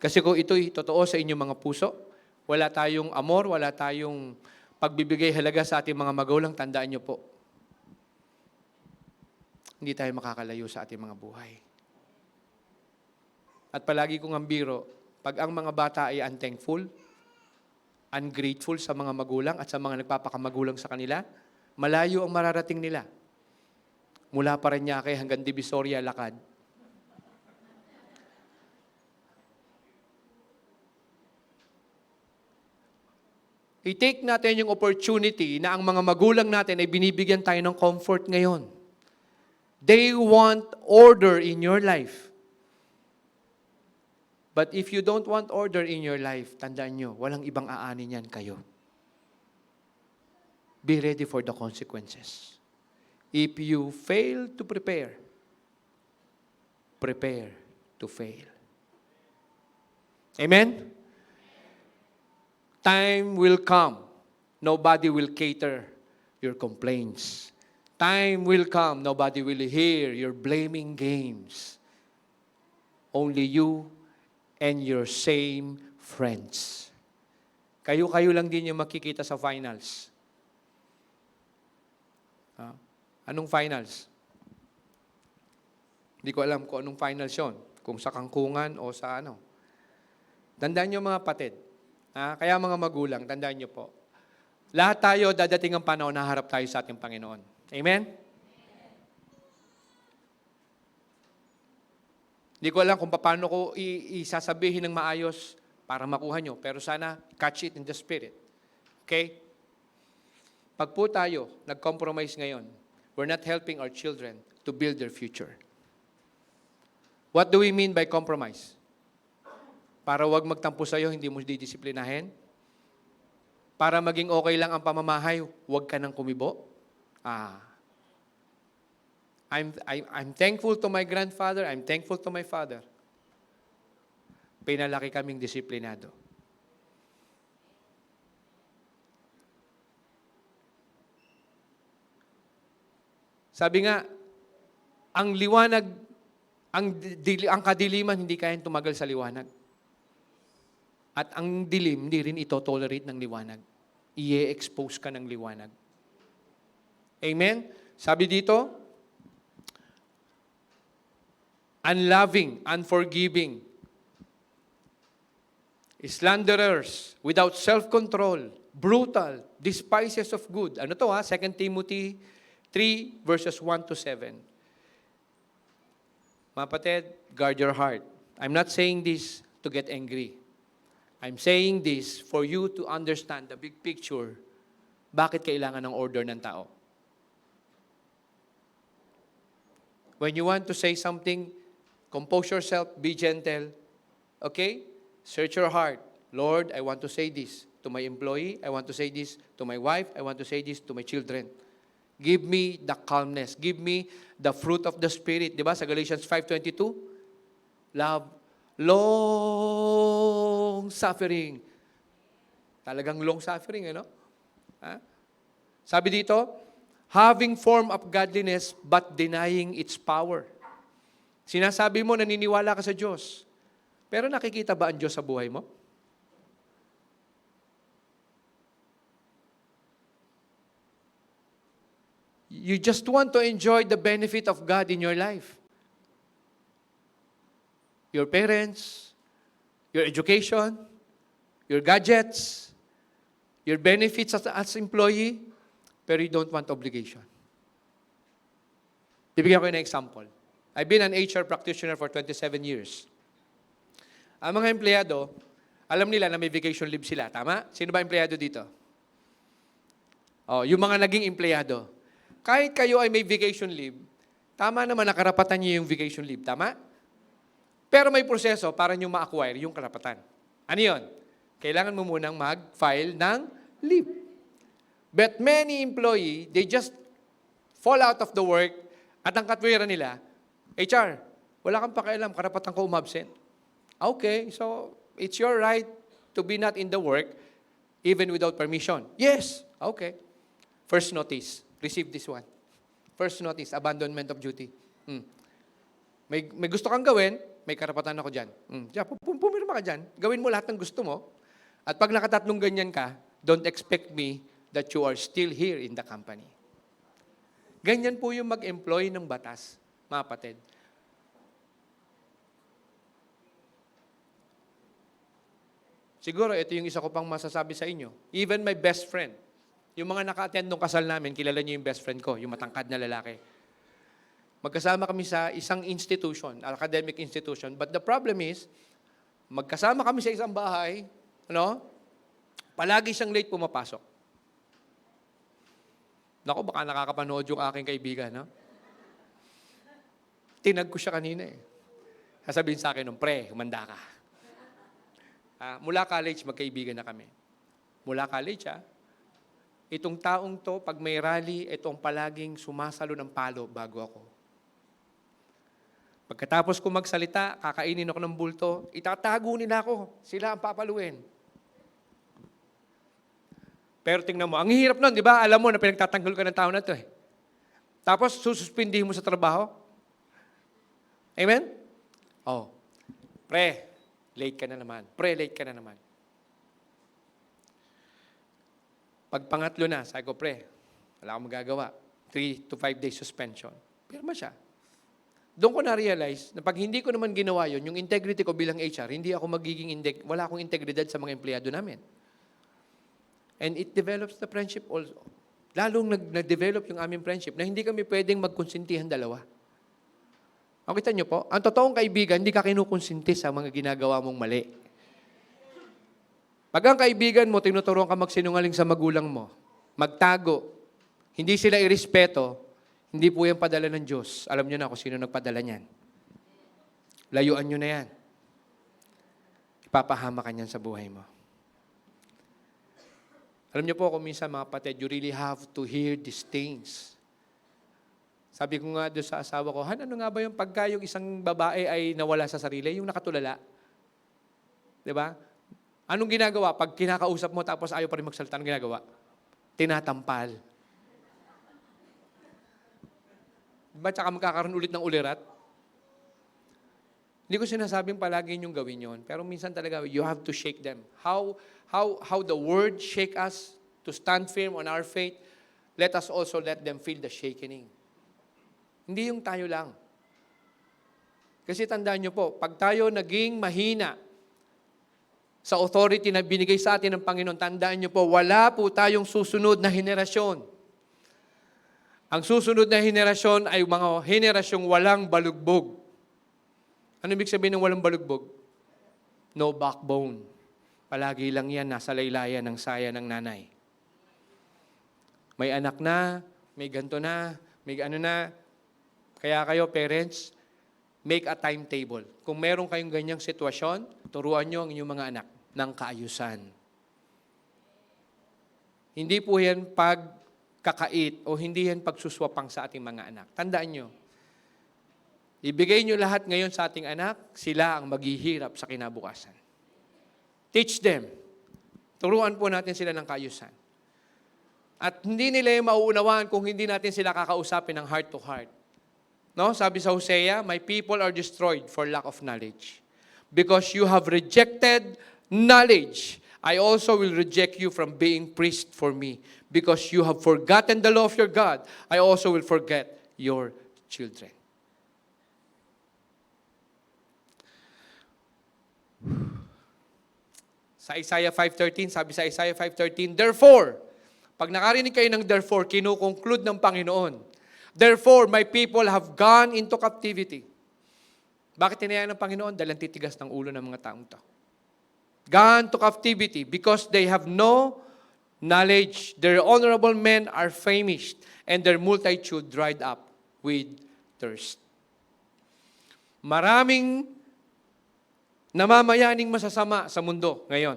Kasi kung ito'y totoo sa inyong mga puso, wala tayong amor, wala tayong pagbibigay halaga sa ating mga magulang, tandaan nyo po, hindi tayo makakalayo sa ating mga buhay. At palagi kong ambiro, pag ang mga bata ay unthankful, ungrateful sa mga magulang at sa mga nagpapakamagulang sa kanila, malayo ang mararating nila. Mula Parañaque hanggang Divisoria, lakad. I-take natin yung opportunity na ang mga magulang natin ay binibigyan tayo ng comfort ngayon. They want order in your life. But if you don't want order in your life, tandaan nyo, walang ibang aanin yan kayo. Be ready for the consequences. If you fail to prepare, prepare to fail. Amen? Time will come. Nobody will cater your complaints. Time will come. Nobody will hear your blaming games. Only you and your same friends. Kayo-kayo lang din yung makikita sa finals. Anong finals? Hindi ko alam kung anong finals yun. Kung sa kangkungan o sa ano. Tandaan nyo mga kapatid. Kaya mga magulang, tandaan nyo po. Lahat tayo, dadating ang panahon na harap tayo sa ating Panginoon. Amen? Hindi ko alam kung paano ko isasabihin ng maayos para makuha nyo. Pero sana, catch it in the spirit. Okay? Pag po tayo nag-compromise ngayon, we're not helping our children to build their future. What do we mean by compromise? Para wag magtampo sa'yo, hindi mo didisiplinahin? Para maging okay lang ang pamamahay, wag ka nang kumibo? I'm thankful to my grandfather, I'm thankful to my father. Pinalaki kaming disiplinado. Sabi nga, ang liwanag, ang kadiliman hindi kayang tumagal sa liwanag. At ang dilim, hindi rin ito tolerate ng liwanag. I-expose ka ng liwanag. Amen? Sabi dito, unloving, unforgiving, slanderers, without self-control, brutal, despises of good. Ano to ha? 2 Timothy 3 verses 1 to 7. Mga kapatid, guard your heart. I'm not saying this to get angry. I'm saying this for you to understand the big picture. Bakit kailangan ng order ng tao? When you want to say something, compose yourself, be gentle. Okay? Search your heart. Lord, I want to say this to my employee. I want to say this to my wife. I want to say this to my children. Give me the calmness. Give me the fruit of the Spirit. Diba sa Galatians 5:22? Love, long suffering. Talagang long suffering, ano? Ha? Sabi dito, having form of godliness but denying its power. Sinasabi mo, naniniwala ka sa Diyos. Pero nakikita ba ang Diyos sa buhay mo? You just want to enjoy the benefit of God in your life. Your parents, your education, your gadgets, your benefits as employee, pero you don't want obligation. Bibigyan ko ng example. I've been an HR practitioner for 27 years. Ang mga empleyado, alam nila na may vacation leave sila. Tama? Sino ba empleyado dito? Yung mga naging empleyado. Kahit kayo ay may vacation leave, tama naman na karapatan niyo yung vacation leave. Tama? Pero may proseso para niyo ma-acquire yung karapatan. Ano yun? Kailangan mo munang mag-file ng leave. But many employee, they just fall out of the work at ang katwiran nila, HR, wala kang pakialam, karapatan ko umabsent. Okay, so it's your right to be not in the work even without permission. Yes, okay. First notice. Receive this one. First notice, abandonment of duty. May gusto kang gawin, may karapatan ako dyan. Pumirma ka dyan. Gawin mo lahat ng gusto mo. At pag nakatatlong ganyan ka, don't expect me that you are still here in the company. Ganyan po yung mag-employ ng batas, mga kapatid. Siguro, ito yung isa ko pang masasabi sa inyo. Even my best friend, yung mga naka-attend nung kasal namin, kilala niyo yung best friend ko, yung matangkad na lalaki. Magkasama kami sa isang institution, academic institution. But the problem is, magkasama kami sa isang bahay, palagi siyang late pumapasok. Naku, baka nakakapanood yung aking kaibigan, Tinag ko siya kanina eh. Sasabihin sa akin, pre, humanda ka. Mula college, magkaibigan na kami. Mula college, itong taong to, pag may rally, itong palaging sumasalo ng palo bago ako. Pagkatapos ko magsalita, kakainin ako ng bulto, itatago nila ako. Sila ang papaluin. Pero tingnan mo, ang hirap nun, di ba? Alam mo na pinagtatanggol ka ng tao na to eh. Tapos, sususpindihin mo sa trabaho. Amen? Pre, late ka na naman. Pre, late ka na naman. Pag pangatlo na, sabi ko, pre, wala akong magagawa. 3 to 5 days suspension. Pirma siya. Doon ko na-realize na pag hindi ko naman ginawa yun, yung integrity ko bilang HR, hindi ako wala akong integridad sa mga empleyado namin. And it develops the friendship also. Lalong nag-develop yung aming friendship na hindi kami pwedeng magkonsintihan dalawa. Kita niyo po, ang totoong kaibigan, hindi ka kinukonsinti sa mga ginagawa mong mali. Pag ang kaibigan mo, tinuturuan ka magsinungaling sa magulang mo, magtago, hindi sila irespeto, hindi po yan padala ng Diyos. Alam niyo na kung sino nagpadala niyan. Layuan niyo na yan. Ipapahama ka niyan sa buhay mo. Alam niyo po kung minsan mga kapatid, you really have to hear these things. Sabi ko nga doon sa asawa ko, ano nga ba yung pagka yung isang babae ay nawala sa sarili, yung nakatulala? Diba? Anong ginagawa? Pag kinakausap mo tapos ayaw pa rin magsalita, anong ginagawa? Tinatampal. Diba? Tsaka magkakaroon ulit ng ulirat? Hindi ko sinasabing palagi yung gawin yon, pero minsan talaga, you have to shake them. How the word shake us to stand firm on our faith, let us also let them feel the shaking. Hindi yung tayo lang. Kasi tandaan nyo po, pag tayo naging mahina sa authority na binigay sa atin ng Panginoon, tandaan niyo po, wala po tayong susunod na henerasyon. Ang susunod na henerasyon ay mga henerasyong walang balugbog. Ano ibig sabihin ng walang balugbog? No backbone. Palagi lang yan, nasa laylayan ng saya ng nanay. May anak na, may ganto na, may ano na. Kaya kayo, parents, make a timetable. Kung meron kayong ganyang sitwasyon, turuan nyo ang inyong mga anak ng kaayusan. Hindi po yan pagkakait o hindi yan pagsuswapang sa ating mga anak. Tandaan nyo, ibigay nyo lahat ngayon sa ating anak, sila ang maghihirap sa kinabukasan. Teach them. Turuan po natin sila ng kaayusan. At hindi nila yung mauunawaan kung hindi natin sila kakausapin ng heart to heart. No? Sabi sa Hosea, my people are destroyed for lack of knowledge. Because you have rejected knowledge, I also will reject you from being priest for me. Because you have forgotten the law of your God, I also will forget your children. Sa Isaiah 5:13, sabi sa Isaiah 5:13, therefore, pag nakarinig kayo ng therefore, kinukonclude ng Panginoon, therefore, my people have gone into captivity. Bakit tinayaan ng Panginoon? Dahil ang titigas ng ulo ng mga taong to. Gone to captivity because they have no knowledge. Their honorable men are famished, and their multitude dried up with thirst. Maraming namamayaning masasama sa mundo ngayon.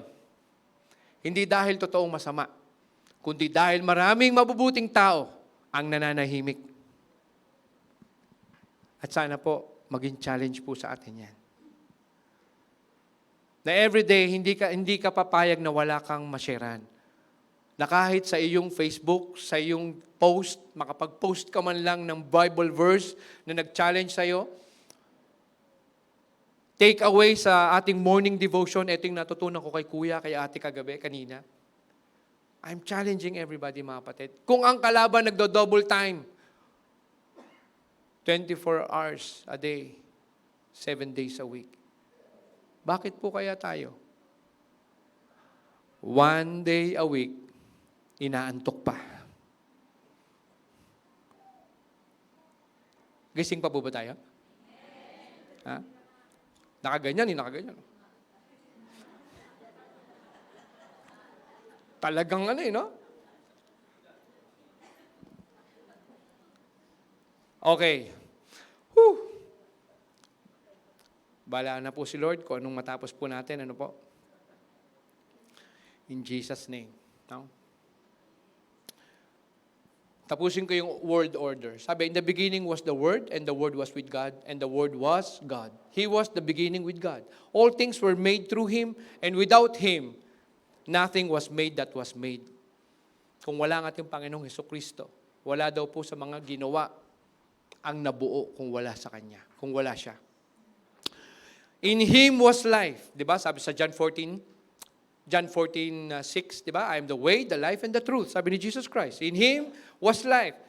Hindi dahil totoong masama, kundi dahil maraming mabubuting tao ang nananahimik. At sana po, maging challenge po sa atin yan. Na everyday, hindi ka papayag na wala kang masharean. Na kahit sa iyong Facebook, sa iyong post, makapag-post ka man lang ng Bible verse na nag-challenge sa'yo, take away sa ating morning devotion, ito yung natutunan ko kay Kuya, kay Ate kagabi, kanina. I'm challenging everybody, mga kapatid. Kung ang kalaban nagdo-double time, 24 hours a day, 7 days a week. Bakit po kaya tayo? 1 day a week, inaantok pa. Gising pa po ba tayo? Ha? Nakaganyan, nakaganyan. Talagang no? Okay. Whew. Bahala na po si Lord kung anong matapos po natin. Ano po? In Jesus' name. No? Tapusin ko yung word order. Sabi, in the beginning was the Word, and the Word was with God, and the Word was God. He was the beginning with God. All things were made through Him, and without Him, nothing was made that was made. Kung wala ang ating Panginoong Hesukristo, wala daw po sa mga ginawa ang nabuo kung wala sa Kanya, kung wala siya. In Him was life. Diba? Sabi sa John 14:6, diba? I am the way, the life, and the truth. Sabi ni Jesus Christ. In Him was life.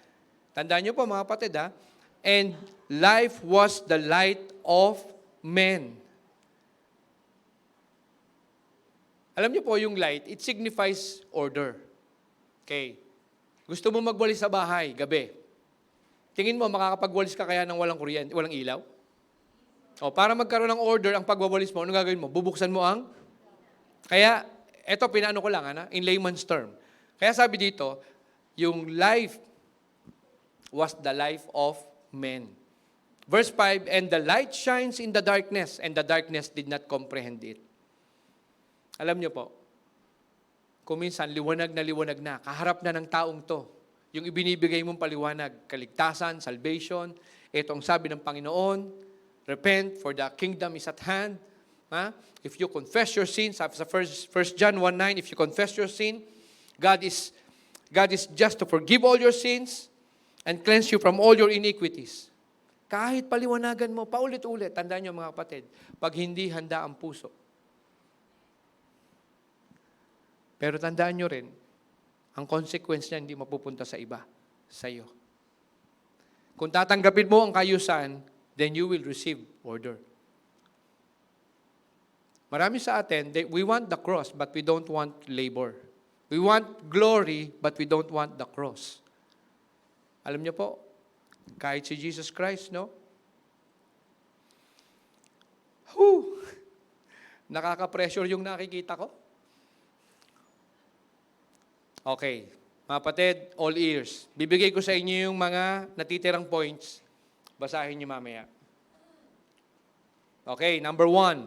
Tandaan niyo po mga kapatid, ha? And life was the light of men. Alam niyo po, yung light, it signifies order. Okay. Gusto mo magwalis sa bahay, gabi. Tingin mo, makakapagwalis ka kaya ng walang kuryente, walang ilaw? O, para magkaroon ng order ang pagwawalis mo, ano gagawin mo? Bubuksan mo ang... Kaya, eto, pinaano ko lang, in layman's term. Kaya sabi dito, yung life was the life of men. Verse 5, and the light shines in the darkness, and the darkness did not comprehend it. Alam niyo po, kung minsan, liwanag na, kaharap na ng taong to, yung ibinibigay mong paliwanag, kaligtasan, salvation, ito ang sabi ng Panginoon, repent, for the kingdom is at hand. If you confess your sins, sa 1 John 1:9, if you confess your sin, God is just to forgive all your sins and cleanse you from all your iniquities. Kahit paliwanagan mo, paulit-ulit, tandaan niyo mga kapatid, pag hindi handa ang puso. Pero tandaan niyo rin, ang consequence niya hindi mapupunta sa iba, sa iyo. Kung tatanggapin mo ang kayusan, then you will receive order. Marami sa atin, we want the cross, but we don't want labor. We want glory, but we don't want the cross. Alam niyo po, kahit si Jesus Christ, no? Nakaka-pressure yung nakikita ko. Okay, mga kapatid, all ears. Bibigay ko sa inyo yung mga natitirang points. Basahin niyo mamaya. Okay, number 1.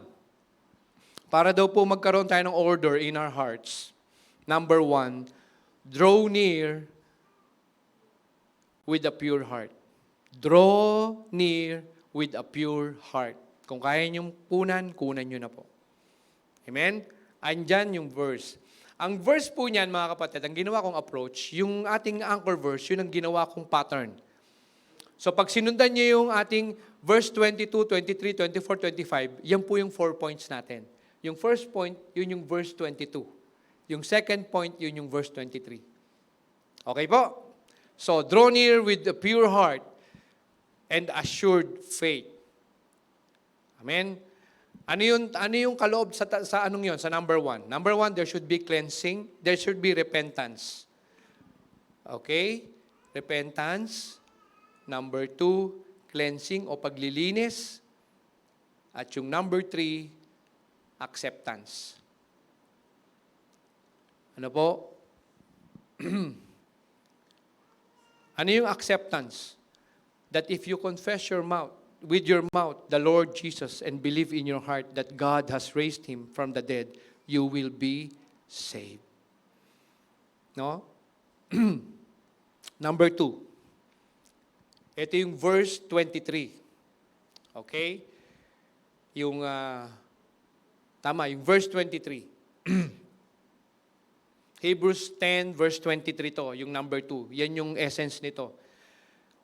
Para daw po magkaroon tayo ng order in our hearts. Number 1, draw near with a pure heart. Draw near with a pure heart. Kung kaya niyong kunan niyo na po. Amen? Andyan yung verse. Ang verse po niyan, mga kapatid, ang ginawa kong approach, yung ating anchor verse, yun ang ginawa kong pattern. So pag sinundan niyo yung ating verse 22, 23, 24, 25, yan po yung 4 points natin. Yung first point, yun yung verse 22. Yung second point, yun yung verse 23. Okay po? So, draw near with a pure heart and assured faith. Amen? Ano yung kaloob sa anong yun? Sa number 1. Number 1, there should be cleansing. There should be repentance. Okay? Repentance. Number 2, cleansing o paglilinis. At yung number 3, acceptance. Ano po? Ano yung acceptance? That if you confess with your mouth, the Lord Jesus, and believe in your heart that God has raised Him from the dead, you will be saved. No? Number 2. Ito yung verse 23. Okay? Yung verse 23. Hebrews 10, verse 23 to, yung number 2. Yan yung essence nito.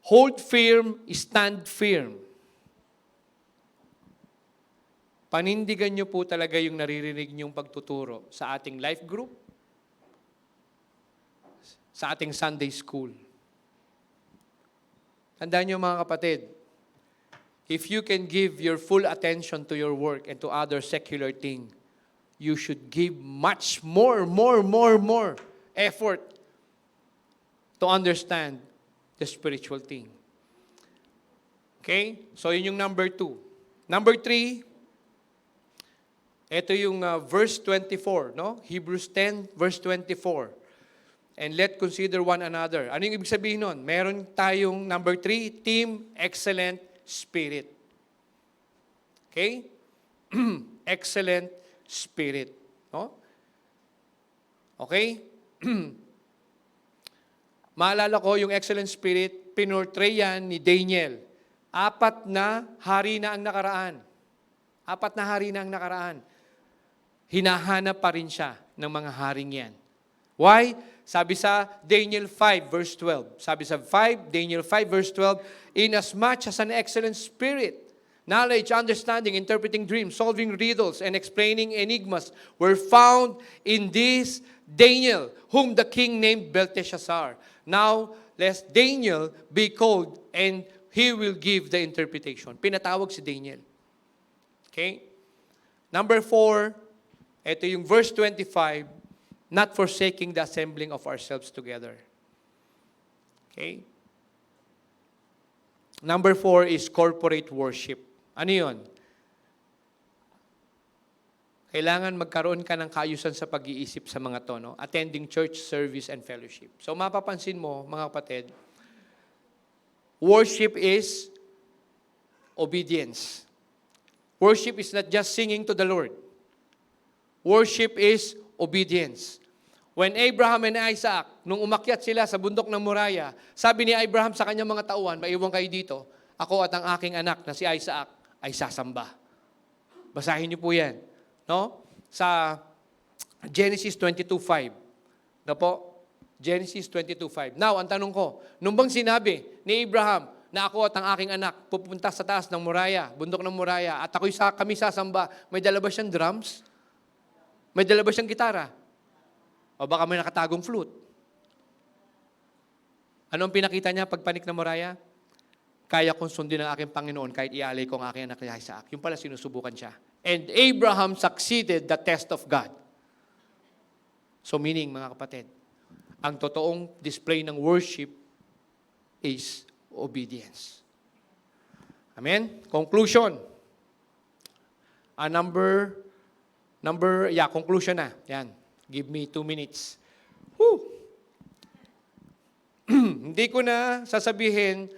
Hold firm, stand firm. Panindigan nyo po talaga yung naririnig nyong pagtuturo sa ating life group, sa ating Sunday school. Tandaan nyo mga kapatid, if you can give your full attention to your work and to other secular things, you should give much more effort to understand the spiritual thing. Okay? So, yun yung number 2. Number 3, ito yung verse 24, no? Hebrews 10, verse 24. And let consider one another. Ano yung ibig sabihin nun? Meron tayong number 3, team, excellent spirit. Okay? Excellent spirit. No? Okay? Maalala ko yung excellent spirit, pinortray yan ni Daniel. 4 na hari na ang nakaraan. 4 na hari na ang nakaraan. Hinahanap pa rin siya ng mga haring yan. Why? Sabi sa Daniel 5 verse 12. Daniel 5 verse 12, inasmuch as an excellent spirit, knowledge, understanding, interpreting dreams, solving riddles, and explaining enigmas were found in this Daniel, whom the king named Belteshazzar. Now, lest Daniel be called, and he will give the interpretation. Pinatawag si Daniel. Okay? Number 4, ito yung verse 25, not forsaking the assembling of ourselves together. Okay? Number 4 is corporate worship. Ano yun? Kailangan magkaroon ka ng kaayusan sa pag-iisip sa mga to, no? Attending church service and fellowship. So mapapansin mo, mga kapatid, worship is obedience. Worship is not just singing to the Lord. Worship is obedience. When Abraham and Isaac, nung umakyat sila sa bundok ng Moriah, sabi ni Abraham sa kanyang mga tauhan, maiwan kayo dito, ako at ang aking anak na si Isaac ay sasamba. Basahin niyo po yan. No? Sa Genesis 22:5. No po? Genesis 22:5. Now, ang tanong ko, nung bang sinabi ni Abraham na ako at ang aking anak pupunta sa taas ng Moriah, bundok ng Moriah, at kami sasamba, may dala ba siyang drums? May dala ba siyang gitara? O baka may nakatagong flute? Ano ang pinakita niya pagpanik ng Moriah? Kaya kong sundin ang aking Panginoon kahit ialay ko ang aking anak ni Isaac. Yung pala sinusubukan siya. And Abraham succeeded the test of God. So meaning, mga kapatid, ang totoong display ng worship is obedience. Amen? Conclusion. Conclusion na. Yan. Give me 2 minutes. Hindi ko na sasabihin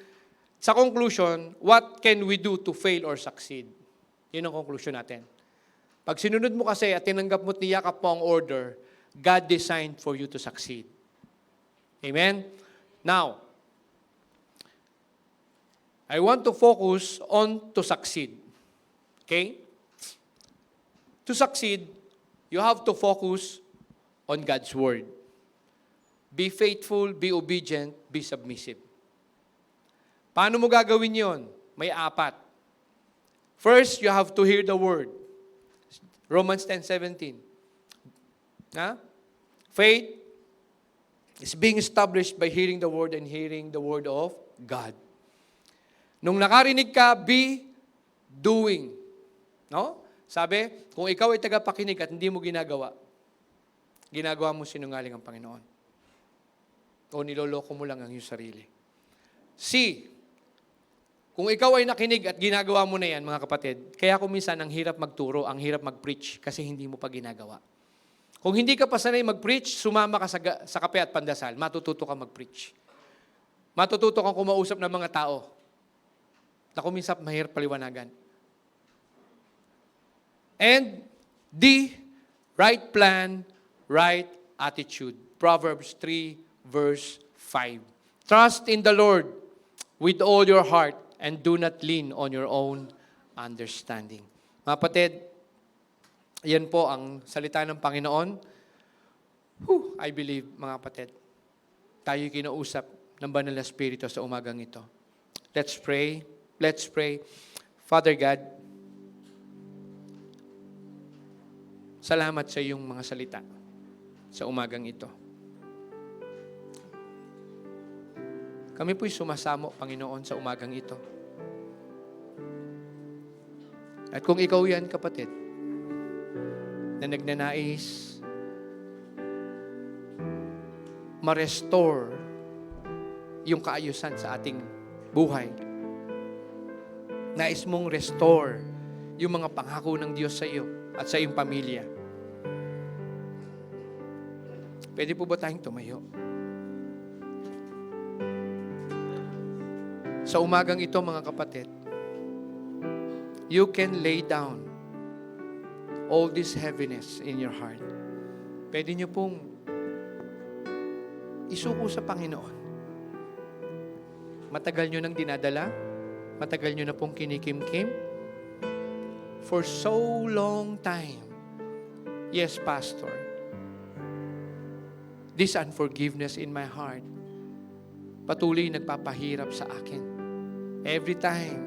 sa conclusion, what can we do to fail or succeed? Yun ang conclusion natin. Pag sinunod mo kasi at tinanggap mo at niyakap mo ang order, God designed for you to succeed. Amen? Now, I want to focus on to succeed. Okay? To succeed, you have to focus on God's Word. Be faithful, be obedient, be submissive. Paano mo gagawin yon? May 4. First, you have to hear the Word. Romans 10:17. Faith is being established by hearing the Word and hearing the Word of God. Nung nakarinig ka, be doing. No? Sabi, kung ikaw ay tagapakinig at hindi mo ginagawa mo sinungaling ang Panginoon. O niloloko mo lang ang iyong sarili. C, kung ikaw ay nakinig at ginagawa mo na yan, mga kapatid, kaya kung minsan ang hirap magturo, ang hirap mag-preach kasi hindi mo pa ginagawa. Kung hindi ka pa sanay mag-preach, sumama ka sa kape at pandasal, matututo ka mag-preach. Matututo kang kumausap ng mga tao. Naku, minsan mahirap paliwanagan. And D, right plan, right attitude. Proverbs 3, verse 5. Trust in the Lord with all your heart and do not lean on your own understanding. Mga kapatid, yan po ang salita ng Panginoon. I believe, mga kapatid, tayo kinausap ng Banal na Espiritu sa umagang ito. Let's pray. Let's pray. Father God, salamat sa iyong mga salita sa umagang ito. Kami po'y sumasamo, Panginoon, sa umagang ito. At kung ikaw yan, kapatid, na nagnanais ma-restore yung kaayusan sa ating buhay, nais mong restore yung mga pangako ng Diyos sa iyo at sa iyong pamilya, pwede po ba tayong tumayo? Sa umagang ito, mga kapatid, you can lay down all this heaviness in your heart. Pwede niyo pong isuko sa Panginoon. Matagal niyo nang dinadala, matagal niyo na pong kinikimkim, for so long time. Yes, Pastor, this unforgiveness in my heart, patuloy nagpapahirap sa akin. Every time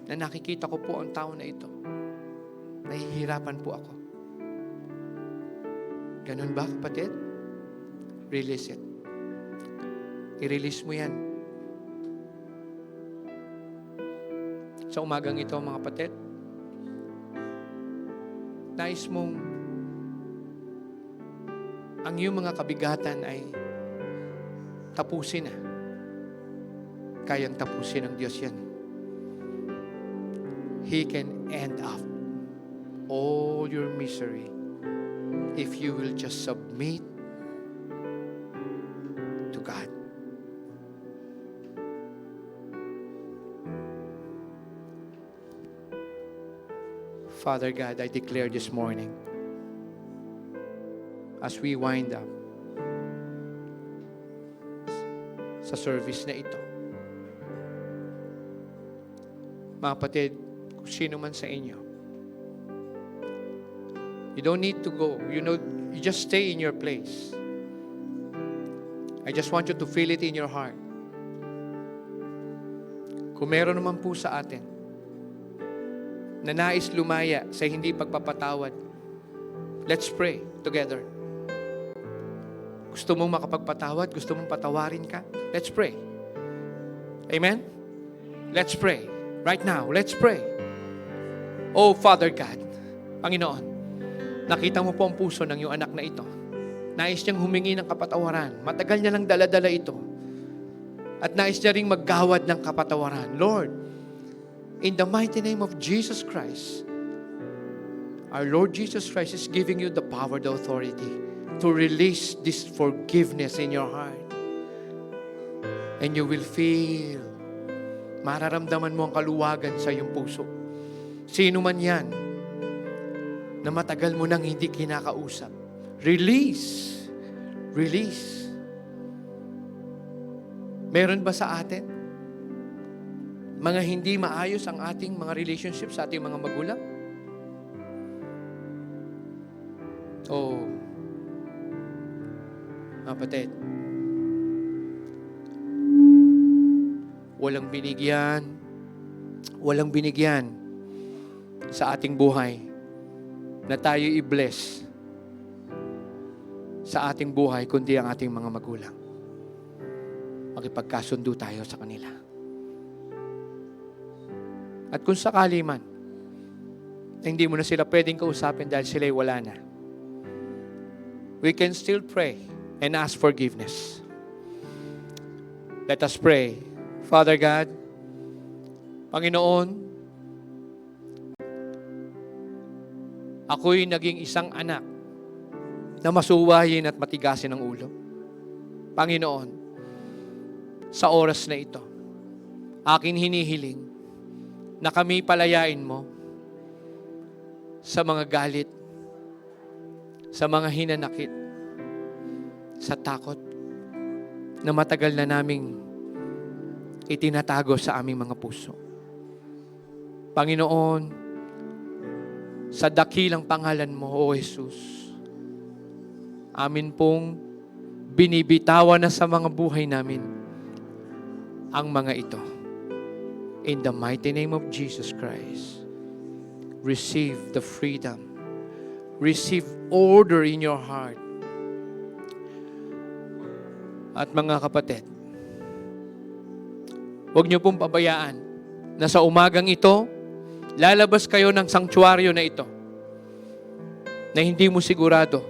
na nakikita ko po ang tao na ito, nahihirapan po ako. Ganun ba, kapatid? Release it. I-release mo yan. Sa umagang ito, mga kapatid, nais mong ang iyong mga kabigatan ay tapusin na. Kayang tapusin ng Diyos yan. He can end up all your misery if you will just submit to God. Father God, I declare this morning, as we wind up sa service na ito, mga kapatid, kung sino man sa inyo, you don't need to go. You just stay in your place. I just want you to feel it in your heart. Kung meron naman po sa atin na nais lumaya sa hindi pagpapatawad, let's pray together. Gusto mong makapagpatawad? Gusto mong patawarin ka? Let's pray. Amen? Let's pray. Right now, let's pray. Oh, Father God, Panginoon, nakita mo po ang puso ng iyong anak na ito. Nais niyang humingi ng kapatawaran. Matagal niya lang dala-dala ito. At nais niya ring maggawad ng kapatawaran. Lord, in the mighty name of Jesus Christ, our Lord Jesus Christ is giving you the power, the authority to release this forgiveness in your heart. And you will feel, mararamdaman mo ang kaluwagan sa iyong puso. Sino man yan na matagal mo nang hindi kinakausap, release. Release. Meron ba sa atin mga hindi maayos ang ating mga relationships sa ating mga magulang? Oh, kapatid, walang binigyan sa ating buhay na tayo i-bless sa ating buhay kundi ang ating mga magulang. Makipagkasundo tayo sa kanila. At kung sakali man na hindi mo na sila pwedeng kausapin dahil sila'y wala na, we can still pray and ask forgiveness. Let us pray. Father God, Panginoon, ako'y naging isang anak na masuwayin at matigasin ang ulo. Panginoon, sa oras na ito, aking hinihiling na kami palayain mo sa mga galit, sa mga hinanakit, sa takot na matagal na naming itinatago sa aming mga puso. Panginoon, sa dakilang pangalan mo, O Jesus, amin pong binibitawan na sa mga buhay namin ang mga ito. In the mighty name of Jesus Christ, receive the freedom. Receive order in your heart. At mga kapatid, huwag niyo pong pabayaan na sa umagang ito, lalabas kayo ng sanktuaryo na ito na hindi mo sigurado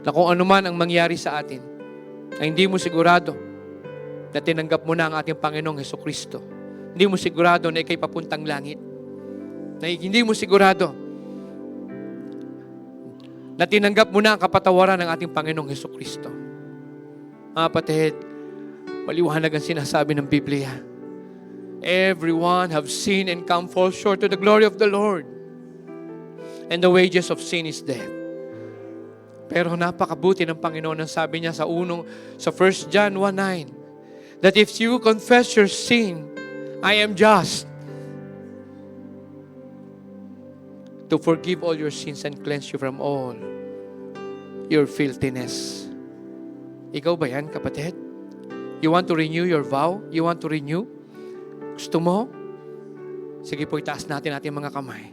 na kung ano man ang mangyari sa atin, na hindi mo sigurado na tinanggap mo na ang ating Panginoong Hesukristo. Hindi mo sigurado na ikay papuntang langit. Na hindi mo sigurado na tinanggap mo na ang kapatawaran ng ating Panginoong Hesukristo. Mga kapatid, maliwanag ang sinasabi ng Biblia. Everyone have sinned and come fall short to the glory of the Lord. And the wages of sin is death. Pero napakabuti ng Panginoon ang sabi niya sa 1 John 1:9, that if you confess your sin, I am just to forgive all your sins and cleanse you from all your filthiness. Ikaw ba yan, kapatid? You want to renew your vow? You want to renew? Gusto mo? Sige po, itaas natin ating mga kamay.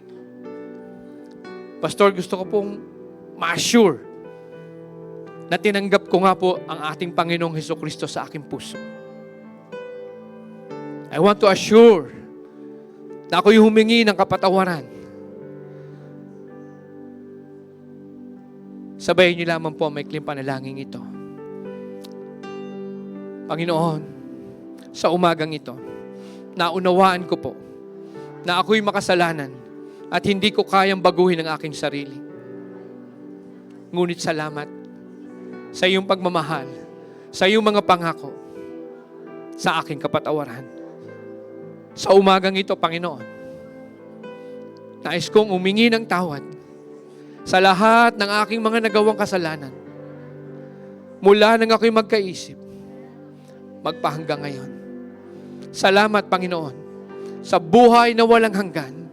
Pastor, gusto ko pong ma-assure na tinanggap ko nga po ang ating Panginoong Hesukristo sa aking puso. I want to assure na ako'y humingi ng kapatawaran. Sabayin niyo lamang po ang maikling panalangin ito. Panginoon, sa umagang ito, naunawaan ko po na ako'y makasalanan at hindi ko kayang baguhin ang aking sarili. Ngunit salamat sa iyong pagmamahal, sa iyong mga pangako, sa aking kapatawaran. Sa umagang ito, Panginoon, nais kong humingi ng tawad sa lahat ng aking mga nagawang kasalanan. Mula nang ako'y magkaisip, magpahanggang ngayon. Salamat, Panginoon, sa buhay na walang hanggan.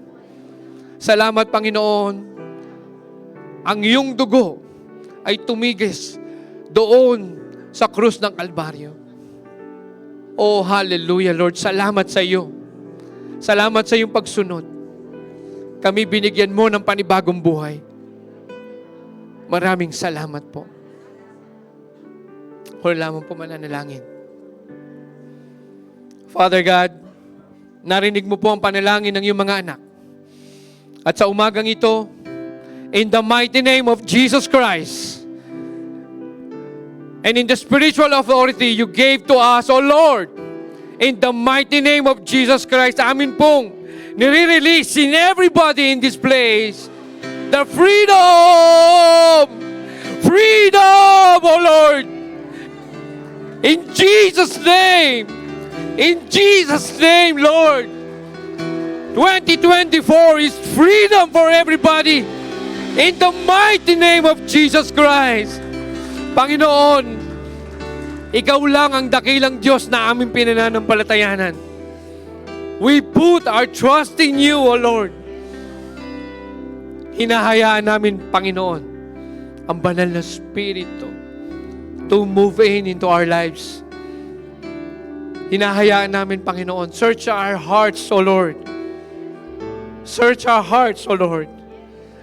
Salamat, Panginoon, ang iyong dugo ay tumigis doon sa krus ng Kalbaryo. Oh, hallelujah, Lord. Salamat sa iyo. Salamat sa iyong pagsunod. Kami binigyan mo ng panibagong buhay. Maraming salamat po. Wala lamang po mananalangin. Father God, narinig mo po ang panalangin ng iyong mga anak At sa umagang ito, in the mighty name of Jesus Christ, and in the spiritual authority you gave to us, O Lord, in the mighty name of Jesus Christ, amin pong nire-release in everybody in this place the freedom! Freedom, O Lord! In Jesus' name! In Jesus' name, Lord! 2024 is freedom for everybody in the mighty name of Jesus Christ. Panginoon, Ikaw lang ang dakilang Diyos na aming pinananampalatayanan. We put our trust in You, O Lord. Hinahayaan namin, Panginoon, ang banal na Spirito to move into our lives. Hinahayaan namin, Panginoon, search our hearts, O Lord. Search our hearts, O Lord.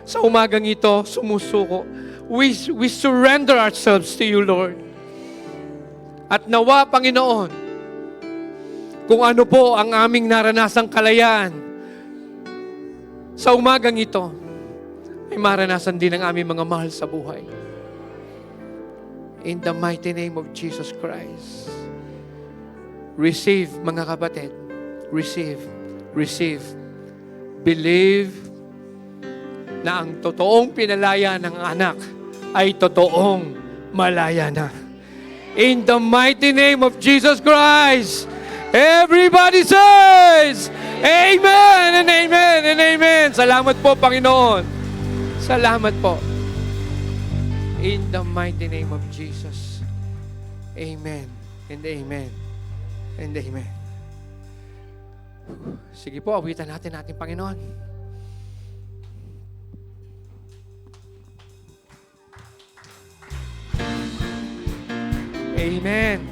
Sa umagang ito, sumusuko. We surrender ourselves to You, Lord. At nawa, Panginoon, kung ano po ang aming naranasang kalayaan sa umagang ito, ay maranasan din ang aming mga mahal sa buhay. In the mighty name of Jesus Christ. Receive, mga kapatid. Receive. Receive. Believe na ang totoong pinalaya ng anak ay totoong malaya na. In the mighty name of Jesus Christ, everybody says, Amen and Amen and Amen. Salamat po, Panginoon. Salamat po. In the mighty name of Jesus. Amen and Amen and Amen. Sige po, awitan natin ating Panginoon. Amen.